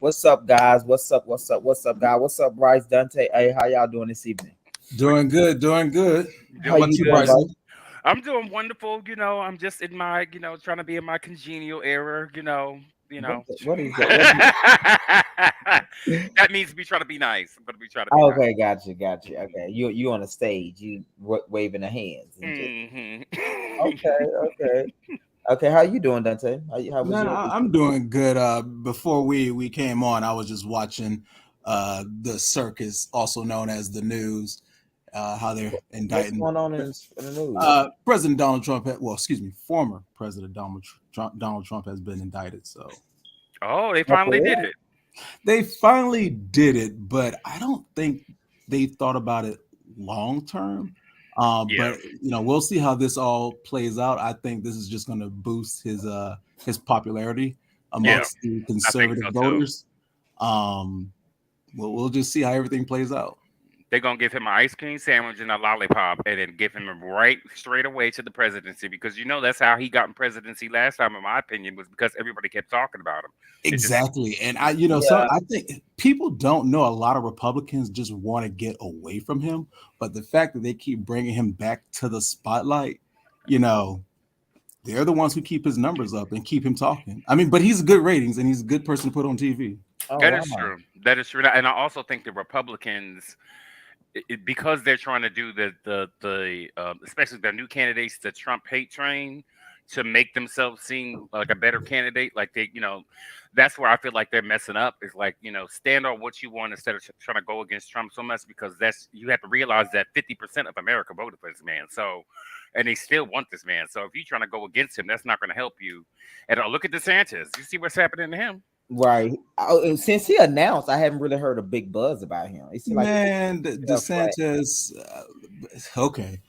What's up, guys? What's up? What's up? What's up, guys? What's up, Bryce, Dante? Hey, how y'all doing this evening? Doing good, doing good. How How you about you, doing, Bryson? Bryce? I'm doing wonderful. I'm just in my, trying to be in my congenial era. What is that? What? That means me trying to be nice. I'm gonna be trying to be nice. Okay, gotcha. Okay, you on the stage, you waving the hands and just Hmm. okay. Okay, how you doing, Dante? How was Man, your week? I'm doing good. Before we came on, I was just watching the circus, also known as the news, how they're What's indicting going on in the news? President Donald Trump. Excuse me, former President Donald Trump has been indicted. So Oh, they Oh, for finally did real? it. they finally did it, but I don't think they thought about it long term. Yeah, But we'll see how this all plays out. I think this is just going to boost his popularity yeah, amongst the I think conservative so too. voters. Um, we'll just see how everything plays out. They're gonna give him an ice cream sandwich and a lollipop, and then give him right straight away to the presidency because that's how he got in presidency last time. In my opinion, was because everybody kept talking about him. It just Exactly, and Yeah, I think people don't know a lot of Republicans just want to get away from him, but the fact that they keep bringing him back to the spotlight, you know, they're the ones who keep his numbers up and keep him talking. I mean, but he's good ratings and he's a good person to put on TV. oh that is wow. true. That is true, and I also think the Republicans, because they're trying to do the especially the new candidates, the Trump hate train, to make themselves seem like a better candidate. Like that's where I feel like they're messing up. Is like stand on what you want instead of trying to go against Trump so much because that's you have to realize that 50% of America voted for this man. So. And they still want this man. So if you're trying to go against him, that's not going to help you. And look at DeSantis. You see what's happening to him? Right. Oh, and since he announced, I haven't really heard a big buzz about him. It seems like it's Man, been flat. DeSantis, okay.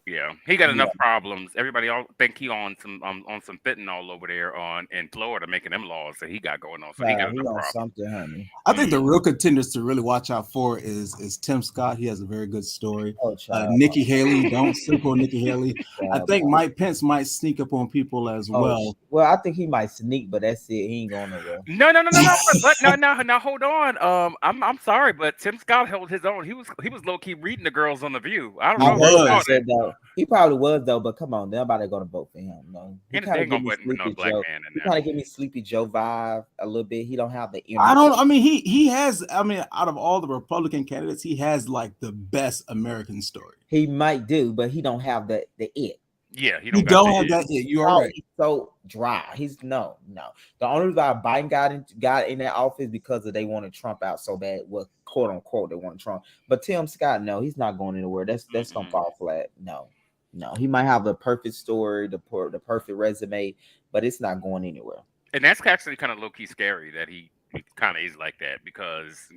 Yeah, he got Yeah. enough problems. Everybody all think he on some fentanyl over there on in Florida making them laws that he got going on. So he got He enough on problems. something, honey. I think the Mm. real contenders to really watch out for is Tim Scott. He has a very good story. Oh, child. Nikki Haley, don't sleep on Nikki Haley. I Child. think Mike Pence might sneak up on people as Oh, well. well, I think he might sneak, but that's it. He ain't going nowhere. No. But no, no. Now hold on. I'm sorry, but Tim Scott held his own. He was low key reading the girls on the View. I don't He I know if heard you about saw was. that. that though. He probably was though, but come on, nobody gonna vote for him. No, he And kind they of ain't give gonna me put no Sleepy black Joe. man in He there. kind of give me Sleepy Joe vibe a little bit. He don't have the I energy. don't. I mean, he has. I mean, out of all the Republican candidates, he has like the best American story. He might do, but he don't have the it. Yeah, he He don't got the don't have it. that. You are Oh, right. he's so dry. He's no. The only reason why Biden got in that office because of they wanted Trump out so bad. Well, quote unquote, they wanted Trump. But Tim Scott, no, he's not going anywhere. That's gonna Mm-mm. fall flat. No. He might have the perfect story, the perfect resume, but it's not going anywhere. And that's actually kind of low key scary that he kind of is like that because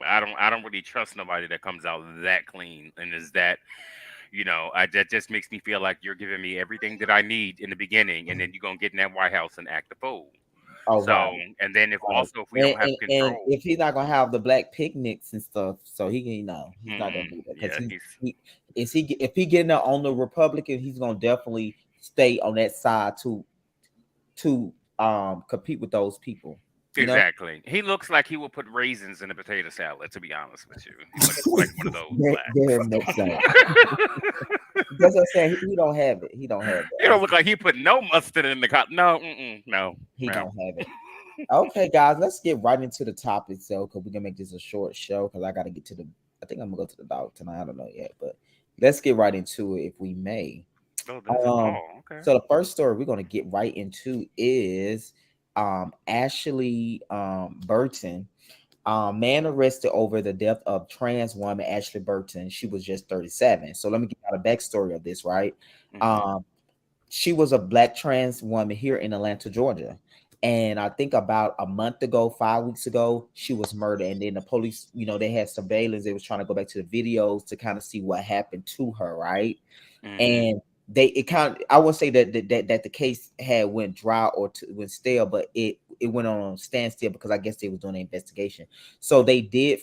I don't really trust nobody that comes out that clean and is that that just makes me feel like you're giving me everything that I need in the beginning, and then you're gonna get in that White House and act the fool. Oh, right. So, and then Right. if we And, don't have and control, if he's not gonna have the black picnics and stuff, so he can he's not gonna mm-mm, do that because yeah, he's he if he getting there on the Republican, he's gonna definitely stay on that side to compete with those people. You know, exactly. He looks like he will put raisins in a potato salad. To be honest with you, he looks like one of those very much so. That's what I'm saying. He don't have it. He don't have it. He don't look like he put no mustard in the cup. No, no, He no. don't have it. Okay, guys, let's get right into the topic, so because we're gonna make this a short show because I gotta get to the. I think I'm gonna go to the dog tonight. I don't know yet, but let's get right into it if we may. Oh, that's Um, okay. so the first story we're gonna get right into is Ashley Burton. Man arrested over the death of trans woman Ashley Burton. She was just 37. So let me give you the backstory of this, right? Hmm. Um, she was a black trans woman here in Atlanta, Georgia. And I think about a month ago, 5 weeks ago, she was murdered. And then the police, they had surveillance. They was trying to go back to the videos to kind of see what happened to her, right? Hmm. And it kind of, I would say that the case had went dry or went stale, but it went on standstill because I guess they was doing an investigation. So they did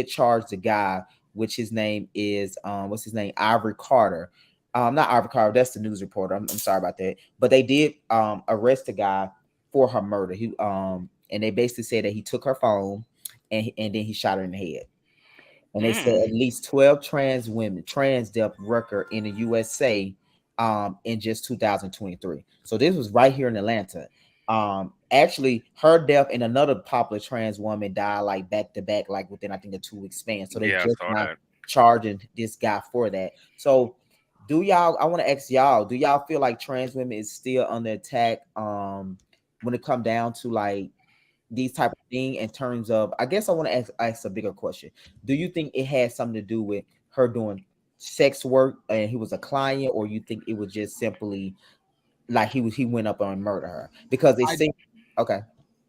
charge the guy, which his name is what's his name, Ivory Carter. Not Ivory Carter, that's the news reporter. I'm sorry about that, but they did arrest the guy for her murder. and they basically said that he took her phone and then he shot her in the head. And they said at Mm. least 12 trans death record in the USA in just 2023. So this was right here in Atlanta. Actually, her death and another popular trans woman died like back to back, like within I think a 2 week span. So they Yeah, I just saw not that. charging this guy for that. So do y'all? I want to ask y'all: do y'all feel like trans women is still under attack? When it come down to like these type of thing in terms of, I guess I want to ask a bigger question. Do you think it had something to do with her doing sex work and he was a client, or you think it was just simply like he went up and murdered her? Because they I say okay.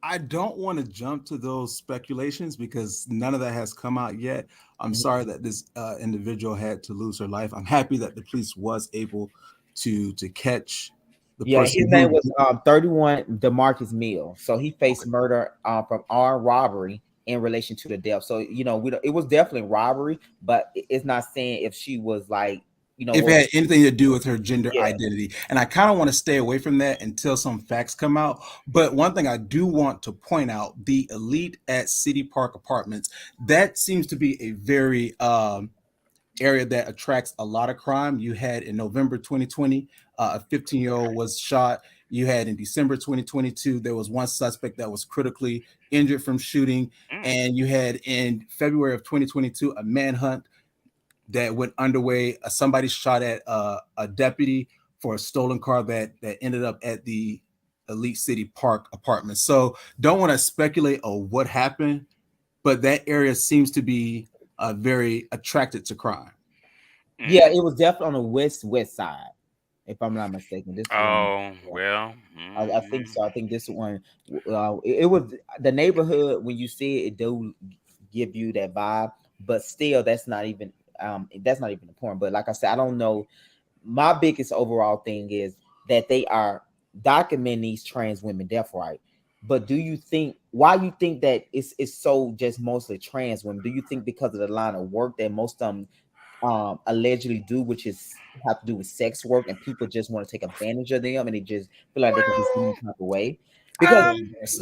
I don't want to jump to those speculations because none of that has come out yet. I'm Mhm. sorry that this individual had to lose her life. I'm happy that the police was able to catch the Yeah, his person name who. was 31 Demarcus Mill. So he faced Okay. murder from armed robbery in relation to the death. So we don't, it was definitely robbery, but it's not saying if she was like If it what. had anything to do with her gender Yeah, identity. And I kind of want to stay away from that until some facts come out. But one thing I do want to point out, the elite at City Park Apartments, that seems to be a very area that attracts a lot of crime. You had in November 2020, a 15-year-old was shot. You had in December 2022, there was one suspect that was critically injured from shooting. Mm. And you had in February of 2022, a manhunt that went underway. Somebody shot at a deputy for a stolen car that ended up at the Elite City Park apartment. So don't want to speculate on what happened, but that area seems to be very attracted to crime. Yeah, Mm. it was definitely on the west side, if I'm not mistaken. This one, Oh yeah, well. I think Mm. so. I think this one, it was the neighborhood. When you see it, it do give you that vibe, but still, that's not even the point. But like I said, I don't know. My biggest overall thing is that they are documenting these trans women death, right? But do you think why you think that it's so just mostly trans women? Do you think because of the line of work that most of them allegedly do, which is have to do with sex work, and people just want to take advantage of them, and they just feel like they can just any Well, type of way? Because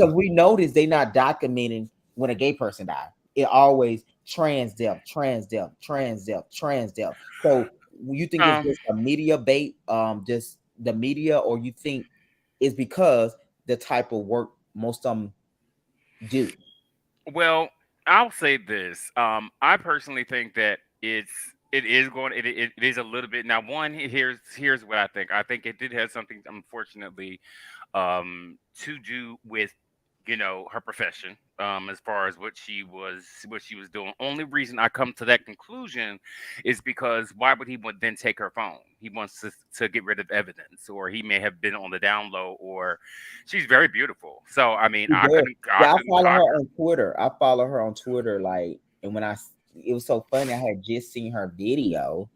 um, we notice they not documenting when a gay person died. It always trans death, trans death, trans death, trans death. So you think it's um, just a media bait, just the media, or you think it's because the type of work most of them do? well, I'll say this. I personally think that it is going it is a little bit now. One, here's what I think. I think it did have something, unfortunately, to do with her profession, as far as what she was doing. Only reason I come to that conclusion is because why would he would then take her phone? He wants to get rid of evidence, or he may have been on the down low, or she's very beautiful. So I mean, She does. I Yeah, I couldn't follow her knock her. on Twitter. I follow her on Twitter, like, and when it was so funny. I had just seen her video.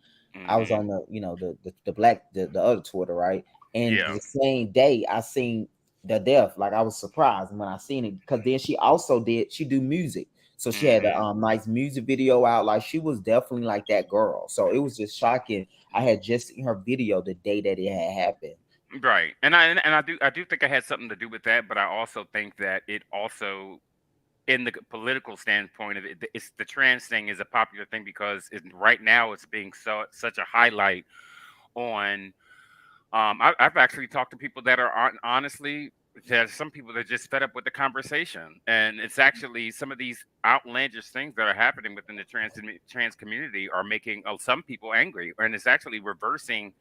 I was Hmm. on the black the other Twitter, right? And Yeah. the same day I seen the death. Like I was surprised when I seen it because then she do music. So she had a Hmm. nice music video out. Like she was definitely like that girl. So it was just shocking. I had just seen her video the day that it had happened. Right, and I do think it had something to do with that, but I also think that it also, in the political standpoint of it, it's the trans thing is a popular thing because right now it's being such a highlight on. I've actually talked to people that are honestly. There's some people that are just fed up with the conversation, and it's actually some of these outlandish things that are happening within the trans community are making some people angry, and it's actually reversing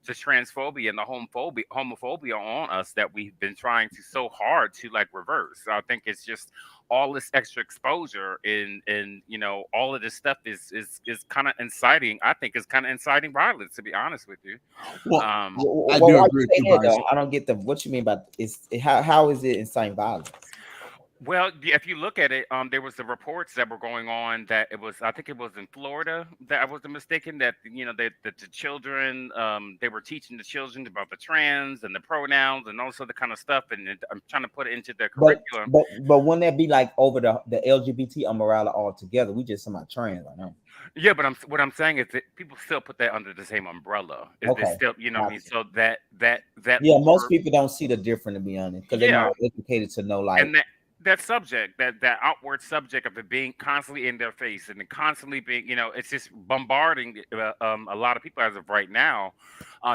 to transphobia and the homophobia on us that we've been trying to so hard to like reverse. So I think it's just all this extra exposure in all of this stuff is kind of inciting. I think it's kind of inciting violence, to be honest with you. Well, Um, I Well, do why agree you with say you, that Bryce. though? I don't get the what you mean by is how is it inciting violence? Well, if you look at it, there was the reports that were going on that it was, I think it was in Florida, that I wasn't mistaken, that that the children, they were teaching the children about the trans and the pronouns and also the kind of stuff, and I'm trying to put it into their But curriculum. but wouldn't that be like over the LGBT umbrella altogether? We just talking about trans right now. Yeah, but what I'm saying is that people still put that under the same umbrella. Is this Okay, still, what I mean? gotcha. So that Yeah, most word, people don't see the difference to be honest, because they're yeah, not educated to know like and that. that subject, that outward subject of it being constantly in their face and it constantly being, it's just bombarding a lot of people as of right now,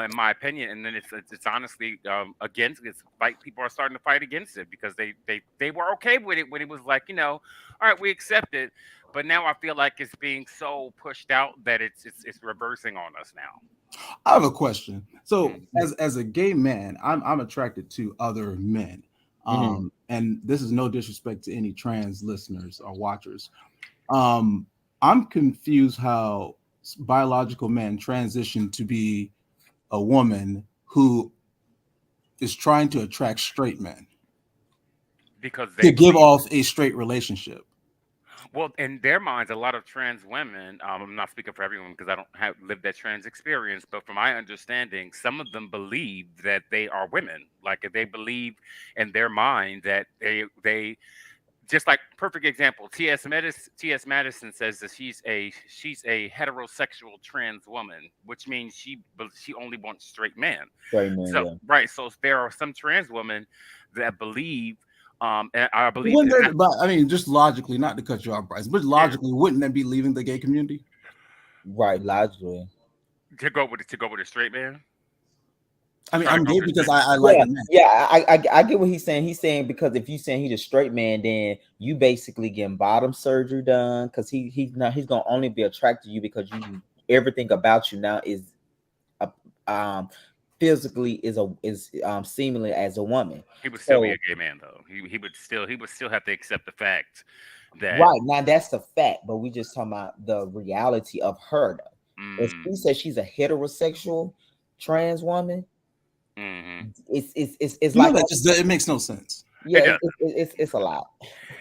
in my opinion. And then it's honestly against it's fight. People are starting to fight against it because they were okay with it when it was like, all right, we accept it. But now I feel like it's being so pushed out that it's reversing on us now. I have a question. So, Mm. as a gay man, I'm attracted to other men. And this is no disrespect to any trans listeners or watchers. I'm confused how biological men transition to be a woman who is trying to attract straight men Because to they give off a straight relationship. Well, in their minds, a lot of trans women, I'm not speaking for everyone because I don't have lived that trans experience, but from my understanding, some of them believe that they are women. Like they believe in their mind that they just like perfect example. T.S. Madison says that she's a heterosexual trans woman, which means she only wants straight men. Straight men, So yeah. right, so there are some trans women that believe, and I believe Wouldn't that, but I mean, just logically, not to cut you off, Bryce, but logically, wouldn't that be leaving the gay community? Right, logically. to go with a straight man. I mean, Trying to I'm go gay with a because straight I man. like Yeah, a man. yeah, I get what he's saying. He's saying because if you saying he's a straight man, then you basically getting bottom surgery done because he's gonna only be attracted to you because you everything about you now is um physically is seemingly as a woman. He would still be So a gay man though. He would still have to accept the fact that right now that's the fact, but we just talking about the reality of her though. If mm, she says she's a heterosexual trans woman, mhm. it's You know like that just it makes no sense. yeah, It does. it's a lot.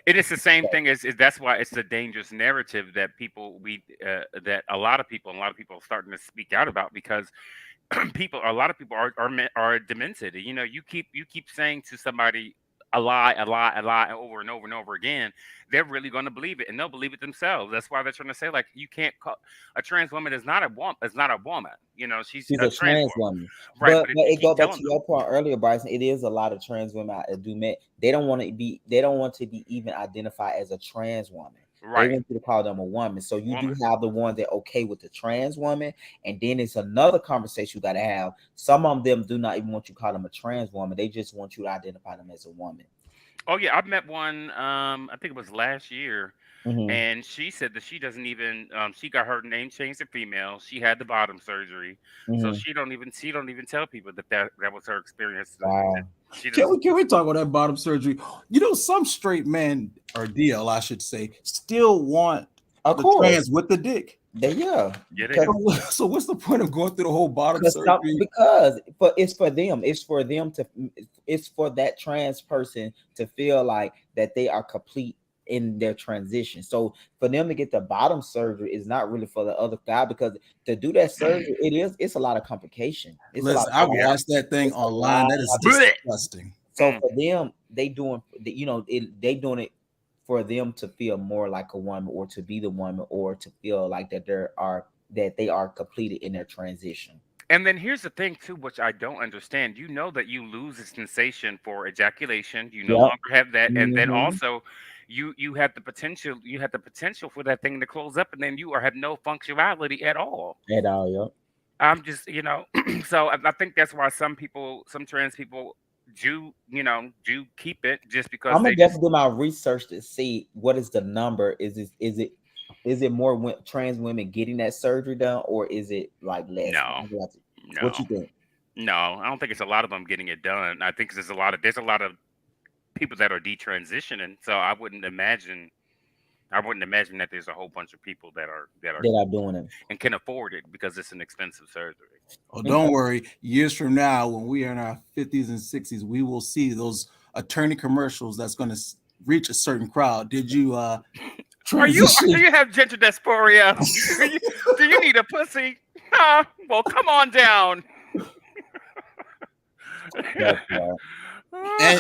It is the same thing as that's why it's the dangerous narrative that that a lot of people are starting to speak out about because a lot of people are demented. You keep saying to somebody a lie over and over again. They're really going to believe it, and they'll believe it themselves. That's why they're trying to say like you can't call a trans woman is not a woman. Is not a woman. She's She's a a trans trans woman, woman. right? But But if but you it go keep back telling to them, your point earlier, Bryson. It is a lot of trans women out there do met. They don't want to be even identified as a trans woman. They right, want you to call them a woman. So you do woman, have the ones that okay with the trans woman, and then it's another conversation you got to have. Some of them do not even want you to call them a trans woman. They just want you to identify them as a woman. oh yeah, I've met one. I think it was last year, Hmm. and she said that she doesn't even. She got her name changed to female. She had the bottom surgery, so Hmm. she don't even tell people that was her experience. Wow. She Can just we talk about that bottom surgery? You know, some straight men or DL, I should say, still want Of the course. trans with the dick. Yeah. get it. So what's the point of going through the whole bottom surgery? Because it's for them. It's for that trans person to feel like that they are complete in their transition. So for them to get the bottom surgery is not really for the other guy because to do that surgery, it's a lot of complication. It's a lot Listen, of I watched that thing it's a online. lot That is of disgusting. so Mm. for them, they doing it for them to feel more like a woman or to be the woman or to feel like that they are completed in their transition. And then here's the thing too, which I don't understand. You know that you lose the sensation for ejaculation. You no Yep. longer have that, and then Hmm. also you have the potential. You have the potential for that thing to close up, and then have no functionality at all. At all, yep. I'm just so I think that's why some trans people do keep it just because I'm gonna they just definitely do my research to see what is the number. Is it more trans women getting that surgery done, or is it like less? no What no you think? no. I don't think it's a lot of them getting it done. I think there's a lot of people that are detransitioning. So I wouldn't imagine that there's a whole bunch of people that are That are doing it? and can afford it because it's an expensive surgery. Oh, Okay. don't worry. Years from now, when we are in our 50s and 60s, we will see those attorney commercials that's going to reach a certain crowd. Did you transition? Do you have gender dysphoria? Do you need a pussy? Well, come on down. That's right.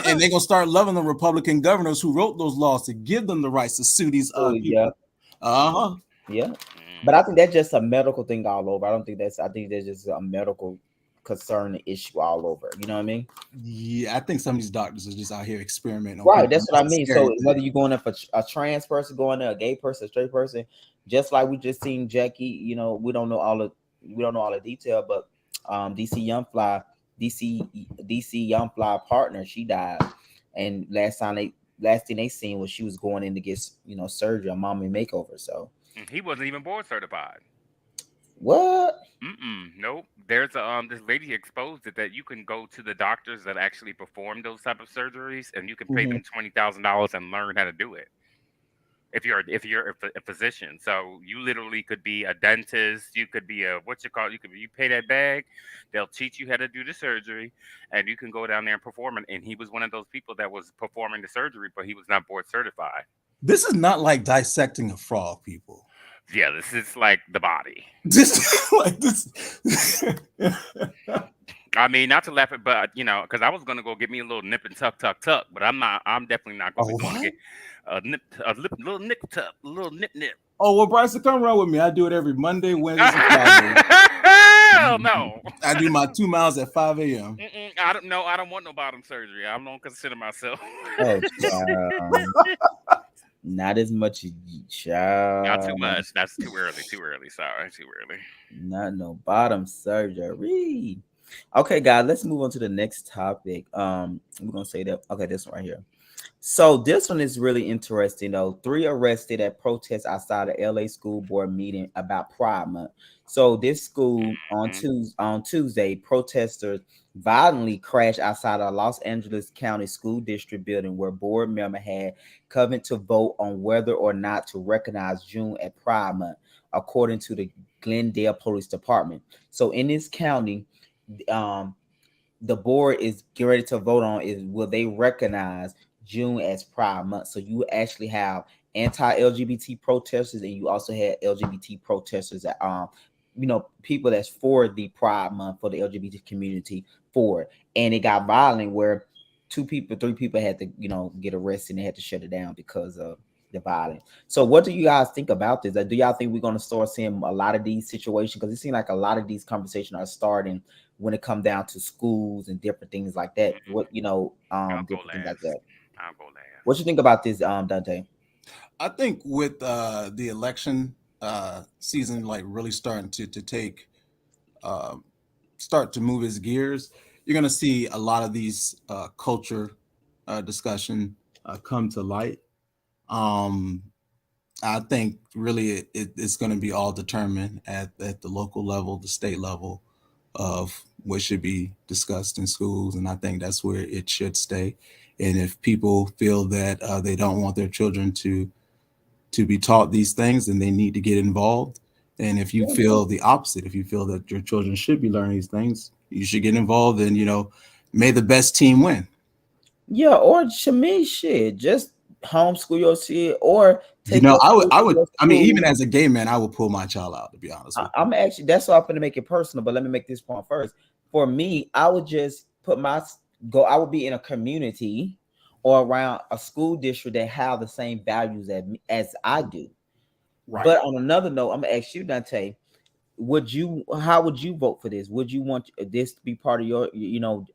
And they're gonna start loving the Republican governors who wrote those laws to give them the rights to sue these Oh yeah, people. Uh-huh. yeah. Mm. But I think that's just a medical thing all over. I don't think that's. I think that's just a medical concern the issue all over. You know what I mean? Yeah, I think some of these doctors are just out here experimenting on Right. people. That's what I mean. So Scary. whether you're going there for a trans person, going there, a gay person, a straight person, just like we just seen Jackie, you know, we don't know all the detail, but DC Young Fly partner, she died, and last thing they seen was she was going in to get, you know, surgery, a mommy makeover. So He wasn't even board certified. what? Nope. There's this lady exposed it that you can go to the doctors that actually perform those type of surgeries, and you can pay them $20,000 and learn how to do it. If you're a physician, so you literally could be a dentist, you could be a you pay that bag, they'll teach you how to do the surgery, and you can go down there and perform it. And he was one of those people that was performing the surgery, but he was not board certified. This is not like dissecting a frog, people. Yeah, this is like the body. This like this. I mean, not to laugh at, but you know, because I was gonna go get me a little nip and tuck, but I'm not. I'm definitely not going to get little nip. Oh well, Bryson, come around with me. I do it every Monday, Wednesday, and Friday. Hell no! I do my 2 miles at 5 a.m. I don't know. I don't want no bottom surgery. I don't consider myself. Oh, not as much as child. Not too much. That's too early. Sorry, too early. Not no bottom surgery. Okay, guys, let's move on to the next topic. We're gonna say that. Okay, this one right here. So this one is really interesting though. 3 arrested at protests outside of LA school board meeting about Pride Month. So this school on Tuesday, protesters violently crashed outside of Los Angeles County School District building where board member had come to vote on whether or not to recognize June as Pride Month, according to the Glendale Police Department. So in this county, the board is getting ready to vote on is will they recognize June as Pride Month. So you actually have anti-LGBT protesters, and you also had LGBT protesters that you know, people that's for the Pride Month, for the LGBT community for it. And it got violent where 3 people had to, you know, get arrested and they had to shut it down because of the violence. So what do you guys think about this? Do y'all think we're going to start seeing a lot of these situations? Because it seems like a lot of these conversations are starting when it comes down to schools and different things like that. What, you know, different things like that. I'll go last. What you think about this, Dante? I think with the election season, like really starting to take start to move its gears, you're going to see a lot of these culture discussion come to light. I think really it's going to be all determined at the local level, the state level, of what should be discussed in schools, and I think that's where it should stay. And if people feel that they don't want their children to be taught these things, then they need to get involved. And if you feel the opposite, if you feel that your children should be learning these things, you should get involved. And, you know, may the best team win. Yeah, or Shami, shit, just homeschool your shit, or take, you know, I would. I mean, even as a gay man, I would pull my child out, to be honest with you. I'm actually, that's why I'm going to make it personal, but let me make this point first. For me, I would just I would be in a community or around a school district that have the same values as I do. Right. But on another note, I'm gonna ask you, Dante, how would you vote for this? Would you want this to be part of your, you know,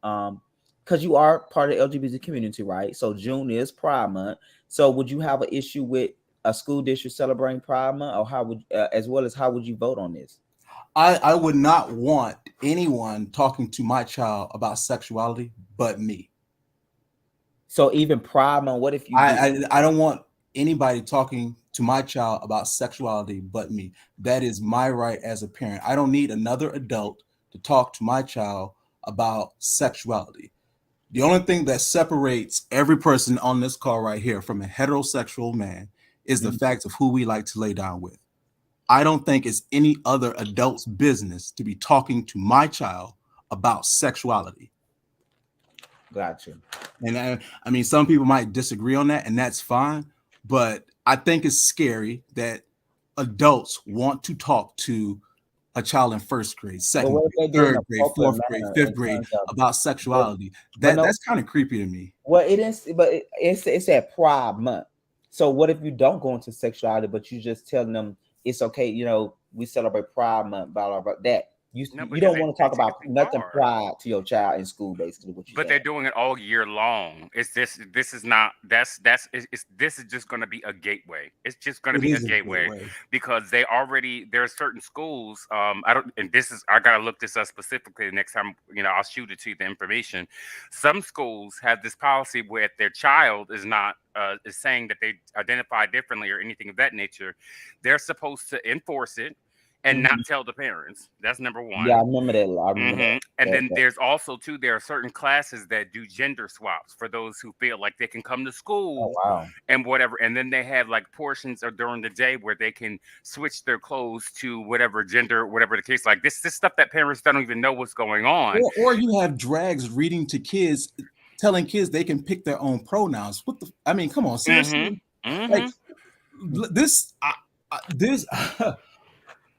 because you are part of the LGBT community, right? So June is Pride Month. So would you have an issue with a school district celebrating Pride Month, or how would, as well as how would you vote on this? I would not want anyone talking to my child about sexuality but me. So even Pride Month, what if you? I don't want anybody talking to my child about sexuality but me. That is my right as a parent. I don't need another adult to talk to my child about sexuality. The only thing that separates every person on this call right here from a heterosexual man is the fact of who we like to lay down with. I don't think it's any other adult's business to be talking to my child about sexuality. Gotcha. And I mean, some people might disagree on that, and that's fine. But I think it's scary that adults want to talk to a child in first grade, second grade, third grade, fourth grade, fifth grade about sexuality. That's kind of creepy to me. Well, it is, but it's at Pride Month. So what if you don't go into sexuality, but you just telling them it's okay? You know, we celebrate Pride Month, blah blah blah. That No, You don't because want to talk about they nothing are. pride to your child in school, basically what you're But they're saying. doing it all year long. It's this is not this is just going to be a gateway. It's just going to It be a is a gateway gateway. because there are certain schools. I don't, and this is I gotta look this up specifically the next time. I'll shoot it to you the information. Some schools have this policy where if their child is not is saying that they identify differently or anything of that nature, they're supposed to enforce it and not Mhm. tell the parents. That's number Yeah, I one. remember that. I remember And then that. there's also too there are certain classes that do gender swaps for those who feel like they can come to Oh school wow. and whatever. And then they have like portions of during the day where they can switch their clothes to whatever gender, whatever the case. Like this stuff that parents don't even know what's going on. Or you have drags reading to kids, telling kids they can pick their own pronouns. I mean, come on, Mm-hmm. seriously. Like Mm-hmm. this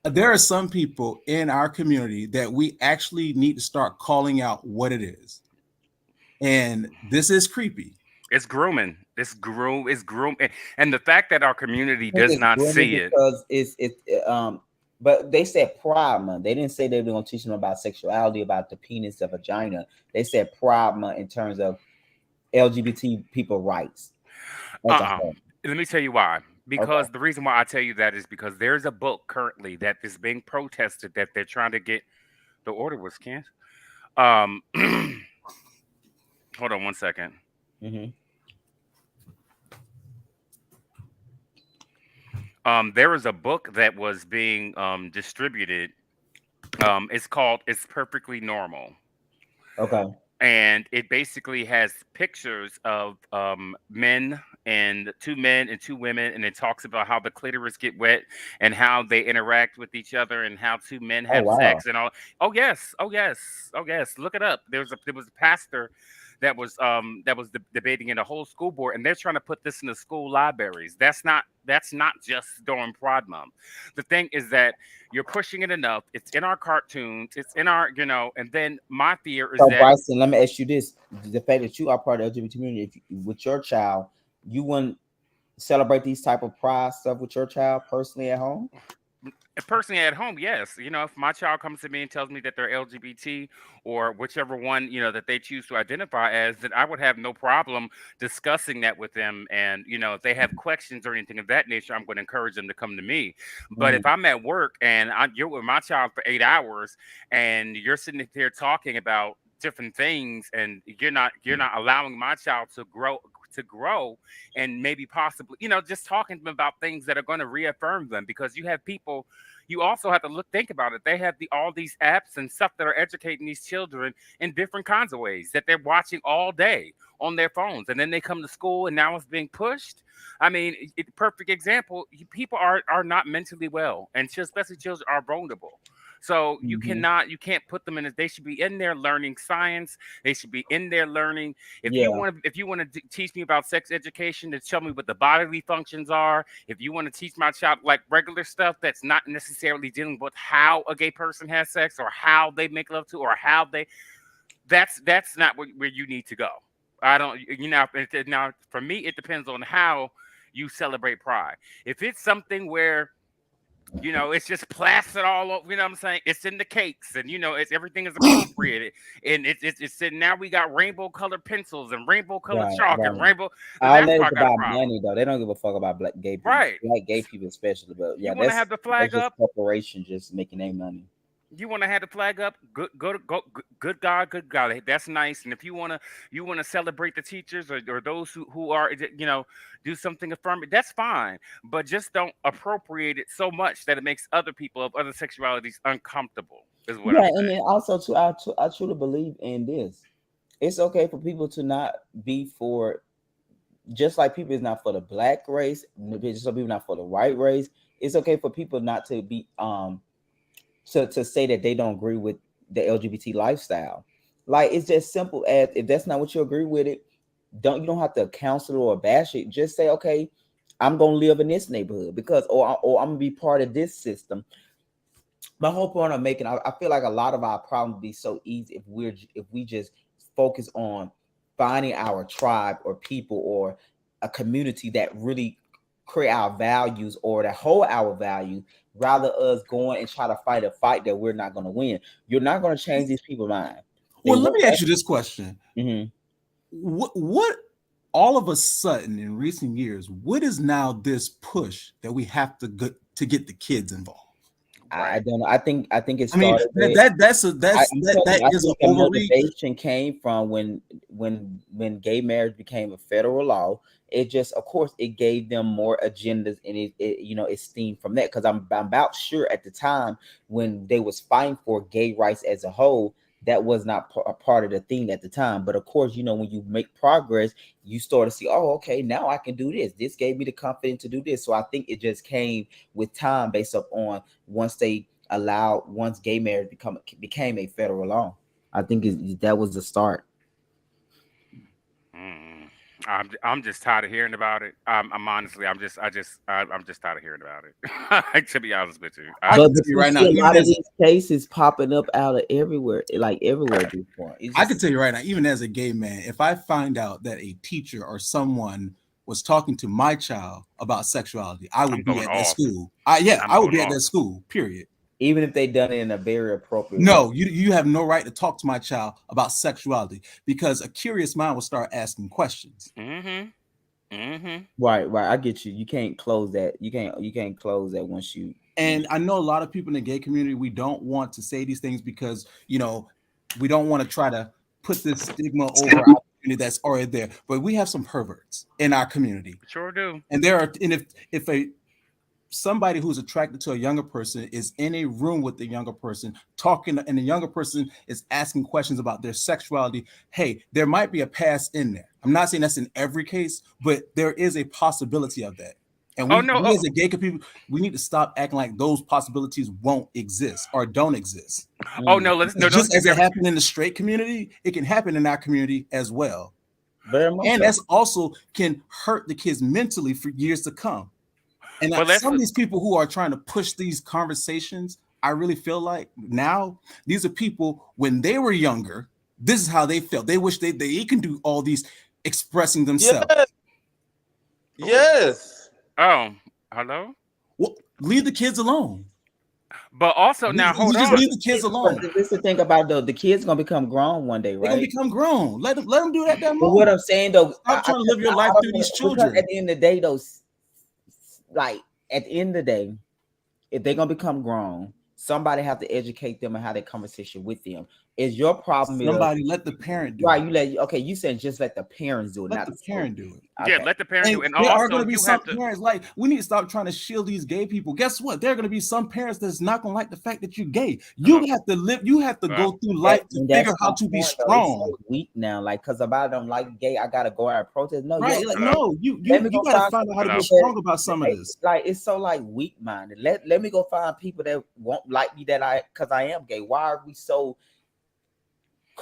there are some people in our community that we actually need to start calling out what it is. And this is creepy. It's grooming. It's groom. And the fact that our community I think does it's not grooming see it. because but they said Pride Month. They didn't say they were going to teach them about sexuality, about the penis, the vagina. They said Pride Month in terms of LGBT people rights as a Uh-uh. whole. Let me tell you why. Okay. Because the reason why I tell you that is because there's a book currently that is being protested that they're trying to get. The order was canceled. Hold on one second. Mm-hmm. There was a book that was being distributed. It's called "It's Perfectly Normal," Okay. and it basically has pictures of men and two men and two women, and it talks about how the clitoris get wet and how they interact with each other and how two men Oh have wow. sex and all. Oh yes, oh yes, oh yes. Look it up. There was a pastor that was debating in a whole school board, and they're trying to put this in the school libraries. That's not just during Pride Month. The thing is that you're pushing it enough. It's in our cartoons. It's in our and then my fear is So that Bryson, let me ask you this: the fact that you are part of the LGBT community, if with your child, you wouldn't celebrate these type of pride stuff with your child personally at home? personally at home, yes. If my child comes to me and tells me that they're LGBT or whichever one, that they choose to identify as, then I would have no problem discussing that with them. And, if they have questions or anything of that nature, I'm going to encourage them to come to me. But if Mhm. I'm at work and you're with my child for 8 hours and you're sitting there talking about different things and you're not allowing my child to grow and maybe possibly just talking to them about things that are going to reaffirm them because you have people. You also have to think about it. They have all these apps and stuff that are educating these children in different kinds of ways that they're watching all day on their phones, and then they come to school and now it's being pushed. I mean, perfect example. People are not mentally well, and especially children are vulnerable. So Mhm. you can't put them in it. They should be in there learning science. They should be in there learning. Yeah. If you want to teach me about sex education, to tell me what the bodily functions are. If you want to teach my child like regular stuff that's not necessarily dealing with how a gay person has sex or how they make love to or how they, that's not where you need to go. I don't, now for me, it depends on how you celebrate pride. If it's something where it's just plastered all over. You know what I'm saying? It's in the cakes, and it's everything is appropriated, and it's now we got rainbow colored pencils and rainbow colored Right. chalk and Right. rainbow. All That's that why is I got a about problem. money, though. They don't give a fuck about Right? black gay people, especially. But You yeah, want to have the that's flag just up? corporation just making their money. You want to have the flag up? Good God, good God. That's nice. And if you want to celebrate the teachers or those who are do something affirmative, that's fine. But just don't appropriate it so much that it makes other people of other sexualities uncomfortable. Is what Yeah, I'm and saying. then also too, I truly believe in this. It's okay for people to not be for, just like people is not for the black race, just some people not for the white race. It's okay for people not to be to say that they don't agree with the LGBT lifestyle. Like it's just simple as, if that's not what you agree with it, you don't have to counsel or bash it. Just say, okay, I'm gonna live in this neighborhood because or I'm gonna be part of this system. My whole point I'm making, I feel like a lot of our problems would be so easy if we just focus on finding our tribe or people or a community that really create our values or to hold our value, rather us going and try to fight a fight that we're not going to win. You're not going to change these people's mind. Well, let me ask you this question. Mm-hmm. What all of a sudden in recent years, what is now this push that we have to get the kids involved? I don't know. I think it started. I mean, that is an overreach. Motivation came from when gay marriage became a federal law. It just, of course, it gave them more agendas, and it it stemmed from that. Because I'm about sure at the time when they was fighting for gay rights as a whole, that was not a part of the thing at the time. But of course, when you make progress, you start to see, oh, okay, now I can do this. This gave me the confidence to do this. So I think it just came with time, based up on once gay marriage became a federal law. I think that was the start. I'm just tired of hearing about it. I'm honestly, I'm just tired of hearing about it. To be honest with you, but right now, a lot of these cases popping up out of everywhere, like everywhere at this point. I can tell you right now, even as a gay man, if I find out that a teacher or someone was talking to my child about sexuality, I would be at that school. I would be at that school. Period. Even if they done it in a very appropriate way. You have no right to talk to my child about sexuality, because a curious mind will start asking questions. Right. I get you. You can't close that. You can't close that once you. And I know a lot of people in the gay community, we don't want to say these things because we don't want to try to put this stigma over our community that's already there. But we have some perverts in our community. Sure do. And if somebody who's attracted to a younger person is in a room with the younger person talking, and the younger person is asking questions about their sexuality, hey, there might be a past in there. I'm not saying that's in every case, but there is a possibility of that. And we as a gay people, we need to stop acting like those possibilities won't exist or don't exist. Just as it happened in the straight community, it can happen in our community as well. And that's also can hurt the kids mentally for years to come. And some of these people who are trying to push these conversations, I really feel like now these are people, when they were younger, this is how they felt. They wish they can do all these expressing themselves. Yes. Oh, hello? Well, leave the kids alone. But also now, hold on. Just leave the kids alone. This is the thing about the kids gonna become grown one day, right? They're gonna become grown. Let them do that. But what I'm saying though, stop trying to live your life through these children. At the end of the day, though, like at the end of the day, if they're gonna become grown, somebody have to educate them and have that conversation with them. Is your problem? Somebody let the parent do it. You said just let the parents do it. Let the parent do it. Okay. Yeah, let the parent do it. And there are going to be some parents like, we need to stop trying to shield these gay people. Guess what? There are going to be some parents that's not going to like the fact that you're gay. You have to live. You have to go through life to figure how to be strong. So weak now, like because if I don't like gay, I gotta go out and protest. No, right? You gotta find out how to be strong about some of this. Like it's so like weak minded. Let me go find people that won't like me because I am gay. Why are we so?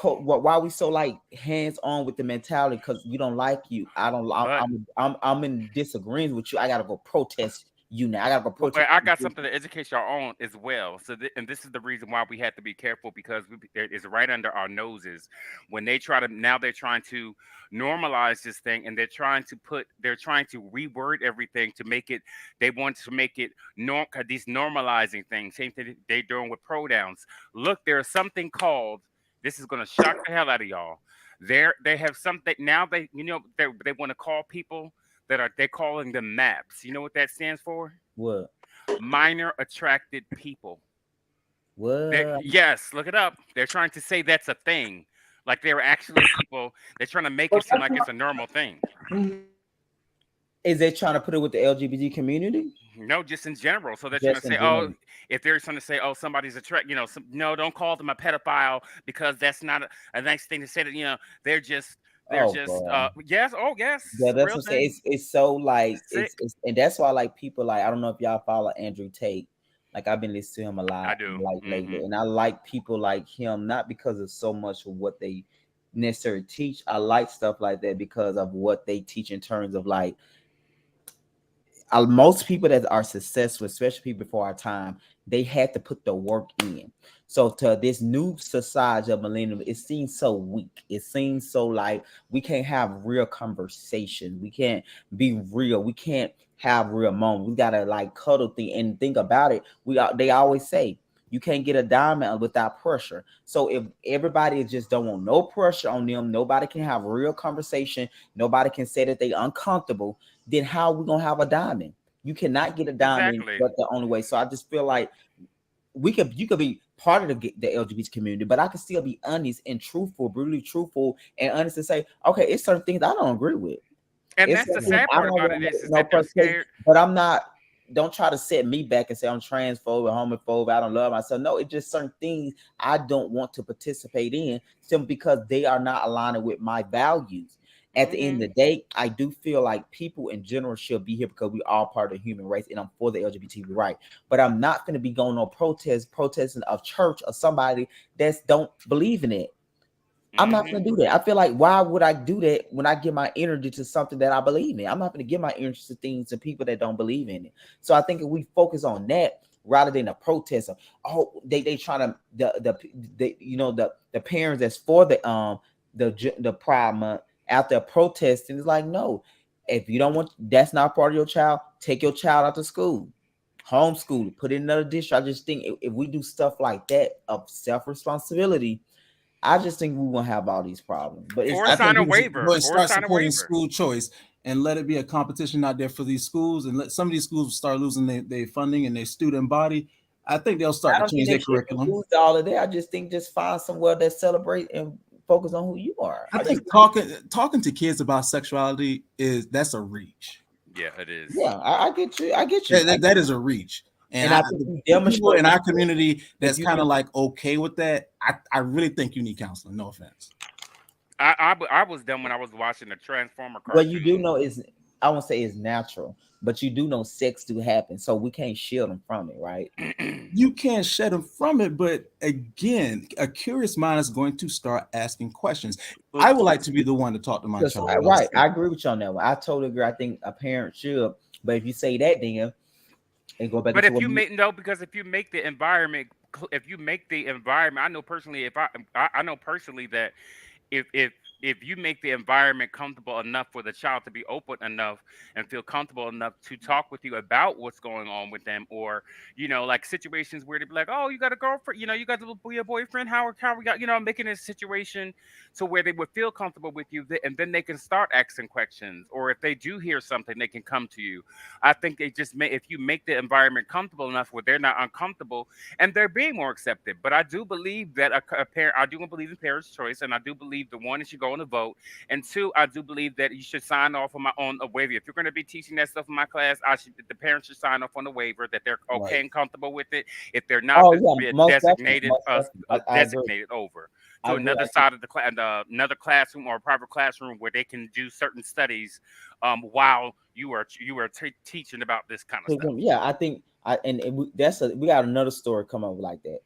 Why are we so like hands on with the mentality? Because you don't like you. I'm in disagreement with you. I gotta go protest you now. I gotta go protest. But I got something to educate y'all on as well. So and this is the reason why we have to be careful, because it's right under our noses when they're trying to normalize this thing, and they're trying to reword everything to make it. They want to make it these normalizing things. Same thing they're doing with pronouns. Look, there's something called. This is gonna shock the hell out of y'all. They have something now. They want to call people they're calling them MAPS. You know what that stands for? What? Minor attracted people. What? Yes, look it up. They're trying to say that's a thing. Like they're actually people. They're trying to make it seem like it's a normal thing. Is they trying to put it with the LGBT community? No, just in general. So they're trying to say, if they're trying to say, somebody's attracted, no, don't call them a pedophile, because that's not a nice thing to say. That they're just yes, yes. Yeah, that's what I'm saying. It's so like it's and that's why like people like, I don't know if y'all follow Andrew Tate. Like I've been listening to him a lot. I do. Lately, and I like people like him not because of so much of what they necessarily teach. I like stuff like that because of what they teach in terms of like. Most people that are successful, especially people before our time, they had to put the work in. So to this new society of millennium, it seems so weak. It seems so like we can't have real conversation. We can't be real. We can't have real moments. We gotta like cuddle thing and think about it. They always say you can't get a diamond without pressure. So if everybody just don't want no pressure on them, nobody can have real conversation, nobody can say that they uncomfortable, then how are we gonna have a diamond? You cannot get a diamond, Exactly. but the only way. So I just feel like you could be part of the LGBT community, but I can still be honest and truthful, brutally truthful and honest and say, okay, it's certain things I don't agree with. And It's that's the certain things sad I part don't about want it is no that they're participation, scared. but I'm not. Don't try to set me back and say I'm transphobe or homophobe. I don't love myself. No, it's just certain things I don't want to participate in simply because they are not aligning with my values. At the end of the day, I do feel like people in general should be here because we are part of the human race, and I'm for the LGBT right. But I'm not going to be going on protesting of church or somebody that don't believe in it. I'm not going to do that. I feel like why would I do that when I give my energy to something that I believe in? I'm not going to give my energy to things and people that don't believe in it. So I think if we focus on that rather than a protest of they trying to the you know the parents that's for the Pride Month out there protesting, it's like no, if you don't want that's not part of your child, take your child out to school. Homeschool, put in another district. I just think if we do stuff like that of self-responsibility, I just think we won't have all these problems. But it's Or I sign think a people should go waiver. and Or start sign a supporting waiver. school choice and let it be a competition out there for these schools, and let some of these schools start losing their funding and their student body. I think they'll start I to don't think change they their should curriculum. lose all of that. I just think just find somewhere that celebrate and focus on who you are. I think talking to kids about sexuality that's a reach. Yeah, it is. Yeah, I get you. I get you. That is a reach. And And I think you the people demonstrate in our community that's you kind of can- like okay with that, I really think you need counseling. No offense. I was done when I was watching the Transformer what you do cartoon. know is I won't say it's natural, but you do know sex do happen, so we can't shield them from it, right? You can't shed them from it, but again, a curious mind is going to start asking questions. I would like to be the one to talk to my child. Right, I agree with you on that one. I totally agree. I think a parent should, but if you say that, then and go back But into if what you you make no, because if you make the environment, I know personally. I know personally that if if you make the environment comfortable enough for the child to be open enough and feel comfortable enough to talk with you about what's going on with them, or like situations where they be like, oh, you got a girlfriend, you got your boyfriend, how we got, making a situation so where they would feel comfortable with you, and then they can start asking questions, or if they do hear something, they can come to you. I think they just if you make the environment comfortable enough where they're not uncomfortable and they're being more accepted. But I do believe that a parent, I do believe in parents' choice, and I do believe the one is you go on a vote, and two, I do believe that you should sign off on a waiver. If you're going to be teaching that stuff in my class, the parents should sign off on the waiver that they're okay Right. and comfortable with it. If they're not, oh then yeah, be a most definitely, designated most definitely. I agree. designated over I to agree. another side of the class, another classroom or a private classroom where they can do certain studies while you are teaching about this kind of stuff. Yeah, I think we got another story come up like that,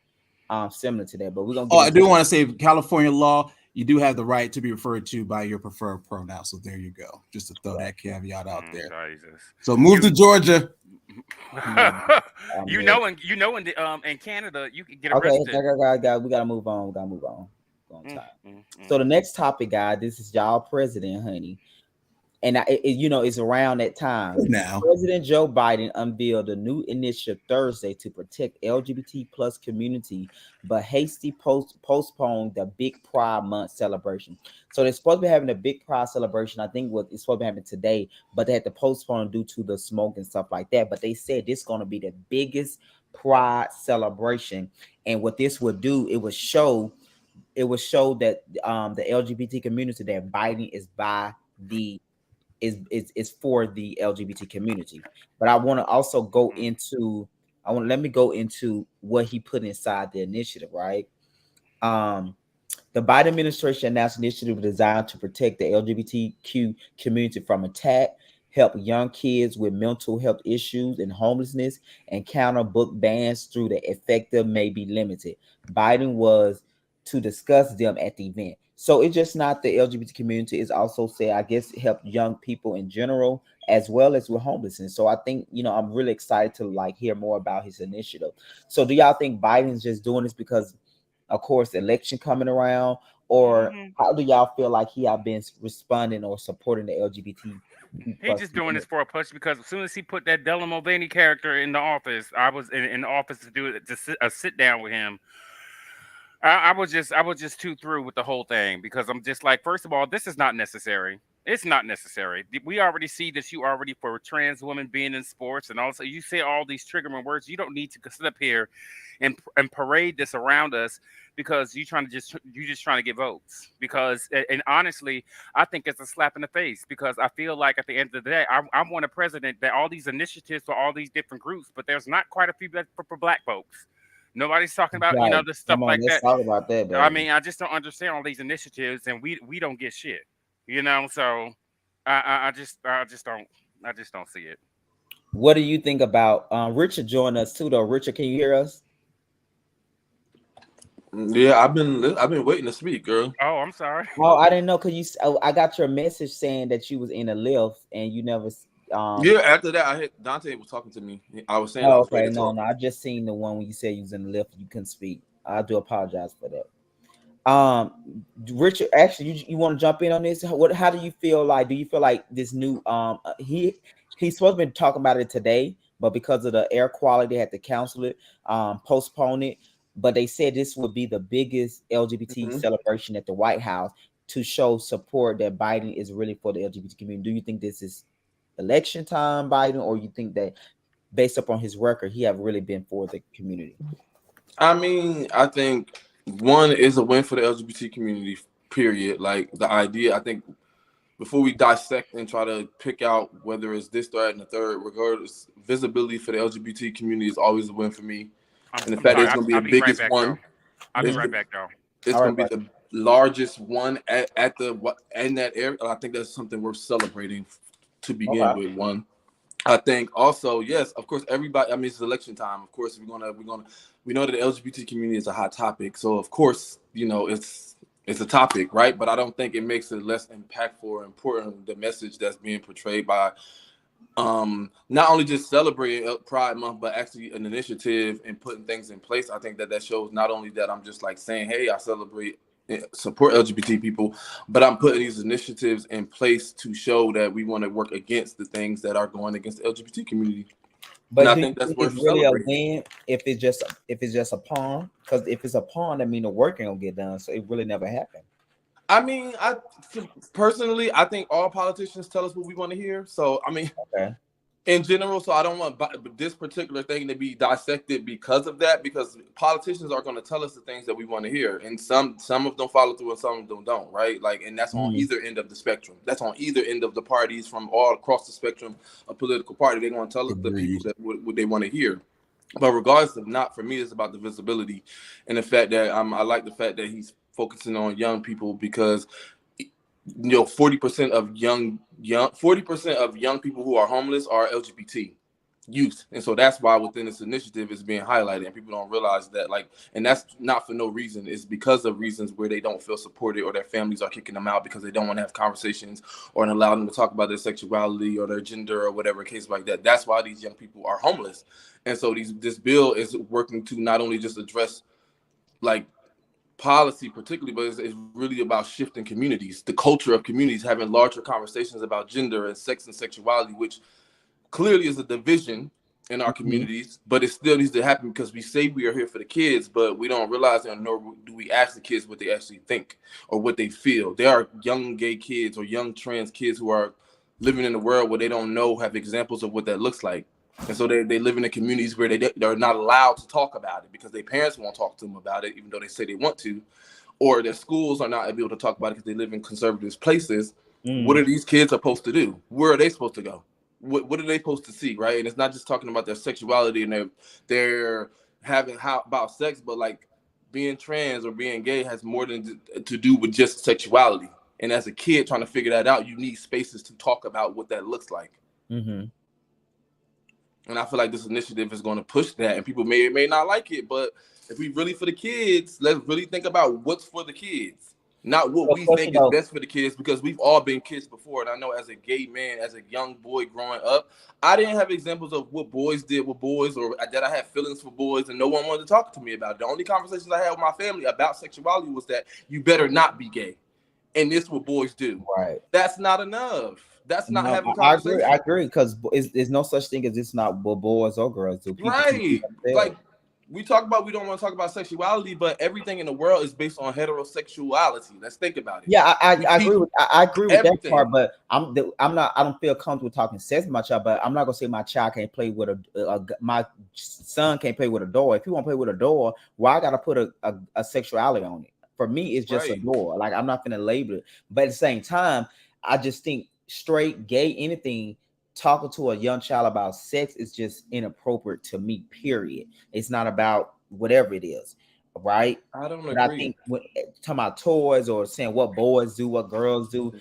similar to that, but we're gonna Oh, get I into do want to say California law, you do have the right to be referred to by your preferred pronoun. So there you go. Just to throw that caveat out there. Jesus. So move to Georgia. In Canada you can get okay. arrested. We gotta move on. We gotta move on. So the next topic, guys, this is y'all president, honey. And it's around that time. Now, President Joe Biden unveiled a new initiative Thursday to protect LGBT plus community, but hasty postponed the Big Pride Month celebration. So they're supposed to be having a Big Pride celebration. I think it's supposed to happen today, but they had to postpone due to the smoke and stuff like that. But they said this is going to be the biggest Pride celebration, and what this would do, it would show that the LGBT community that Biden is by the is for the LGBT community. But I want to also let me go into what he put inside the initiative, right? The Biden administration announced an initiative designed to protect the LGBTQ community from attack, help young kids with mental health issues and homelessness, and counter book bans through the effective may be limited. Biden was to discuss them at the event. So it's just not the LGBT community. It's also say, I guess, help young people in general as well as with homelessness. So I think, I'm really excited to like hear more about his initiative. So do y'all think Biden's just doing this because, of course, election coming around, or Hmm. how do y'all feel like he have been responding or supporting the LGBT He plus just doing this for a push because as soon as he put that Dylan Mulvaney character in the office, I was in the office to do it to sit down with him. I was just too through with the whole thing because I'm just like, first of all, this is not necessary. It's not necessary. We already see that you already for trans women being in sports, and also you say all these triggering words. You don't need to sit up here and parade this around us because you just trying to get votes. Because and honestly, I think it's a slap in the face because I feel like at the end of the day, I want a president that all these initiatives for all these different groups, but there's not quite a few for black folks. Nobody's talking about right? the stuff Come on, like let's that. talk about that, I baby. mean, I just don't understand all these initiatives, and we don't get shit. So I just don't see it. What do you think about Richard joined us too, though? Richard, can you hear us? Yeah, I've been waiting to speak, girl. Oh, I'm sorry. Oh, I didn't know because I got your message saying that you was in a lift and you never. Yeah, after that, I had Dante was talking to me. I was saying I Oh, was ready okay. to No, talk. no. I just seen the one when you said you was in the lift. You couldn't speak. I do apologize for that. Richard, actually, you want to jump in on this? How do you feel like? Do you feel like this new he's supposed to be talking about it today, but because of the air quality, they had to cancel it, postpone it. But they said this would be the biggest LGBT Mhm. celebration at the White House to show support that Biden is really for the LGBT community. Do you think this is election time Biden, or you think that based upon his record, he have really been for the community? I mean, I think one is a win for the LGBT community. Period. Like the idea, I think before we dissect and try to pick out whether it's this, third, and the third, regardless, visibility for the LGBT community is always a win for me. And the I'm fact that sorry. it's going to be I'll the be right biggest back though. one, I'll be it's, Mhm. right back though. it's All going right, to be the largest one at the in that area. I think that's something worth celebrating to begin okay. with. One. I think also, yes, of course, everybody. I mean, it's election time. Of course, we know that the LGBT community is a hot topic. So of course, it's a topic, right? But I don't think it makes it less impactful or important the message that's being portrayed by not only just celebrating Pride Month, but actually an initiative and putting things in place. I think that shows not only that I'm just like saying, hey, I celebrate support LGBT people, but I'm putting these initiatives in place to show that we want to work against the things that are going against the LGBT community. And But I do you think that's think it's worth really a celebrating. win if it's just a pawn? Because if it's a pawn, that mean the work ain't gonna get done. So it really never happened. I mean, I personally, I think all politicians tell us what we want to hear. So, I mean, Okay. in general, so I don't want this particular thing to be dissected because of that, because politicians are going to tell us the things that we want to hear, and some of them follow through and some of them don't, right? Like, and that's on Mm. either end of the spectrum. That's on either end of the parties from all across the spectrum of political party. They're going to tell the people Agreed. that what they want to hear. But regardless of not, for me, it's about the visibility and the fact that I like the fact that he's focusing on young people because 40% of young 40% of young people who are homeless are LGBT youth, and so that's why within this initiative is being highlighted, and people don't realize that, like, and that's not for no reason. It's because of reasons where they don't feel supported or their families are kicking them out because they don't want to have conversations or allow them to talk about their sexuality or their gender or whatever case like that. That's why these young people are homeless, and so this bill is working to not only just address like policy particularly, but it's really about shifting communities, the culture of communities, having larger conversations about gender and sex and sexuality, which clearly is a division in our Mhm. communities, but it still needs to happen because we say we are here for the kids, but we don't realize that, nor do we ask the kids what they actually think or what they feel. There are young gay kids or young trans kids who are living in a world where they don't know, have examples of what that looks like. And so they live in the communities where they're not allowed to talk about it because their parents won't talk to them about it, even though they say they want to, or their schools are not able to talk about it because they live in conservative places. What Mm. are these kids supposed to do? Where are they supposed to go? What are they supposed to see, right? And it's not just talking about their sexuality and they're having how about sex, but like being trans or being gay has more than to do with just sexuality. And as a kid trying to figure that out, you need spaces to talk about what that looks like. Mhm. And I feel like this initiative is going to push that, and people may or may not like it, but if we really for the kids, let's really think about what's for the kids. not what So, we first think of all- is best for the kids, because we've all been kids before. And I know as a gay man, as a young boy growing up, I didn't have examples of what boys did with boys, or that I had feelings for boys, and no one wanted to talk to me about it. The only conversations I had with my family about sexuality was that you better not be gay, and this is what boys do. Right. That's not enough. That's not No, having I conversation. agree, because there's no such thing as it's not what boys or girls do. People can do Right. that. Like we talk about, we don't want to talk about sexuality, but everything in the world is based on heterosexuality. Let's think about it. Yeah, I agree with that everything. part, but I don't feel comfortable talking sex with my child, but I'm not gonna say my child can't play with my son can't play with a door. If you want to play with a door, why I gotta put a sexuality on it? For me, it's just a door. Like, I'm not gonna label it, but at the same time, I just think straight, gay, anything, talking to a young child about sex is just inappropriate to me, period. It's not about whatever it is, right? I don't agree. But I think when talking about toys or saying what boys do, what girls do,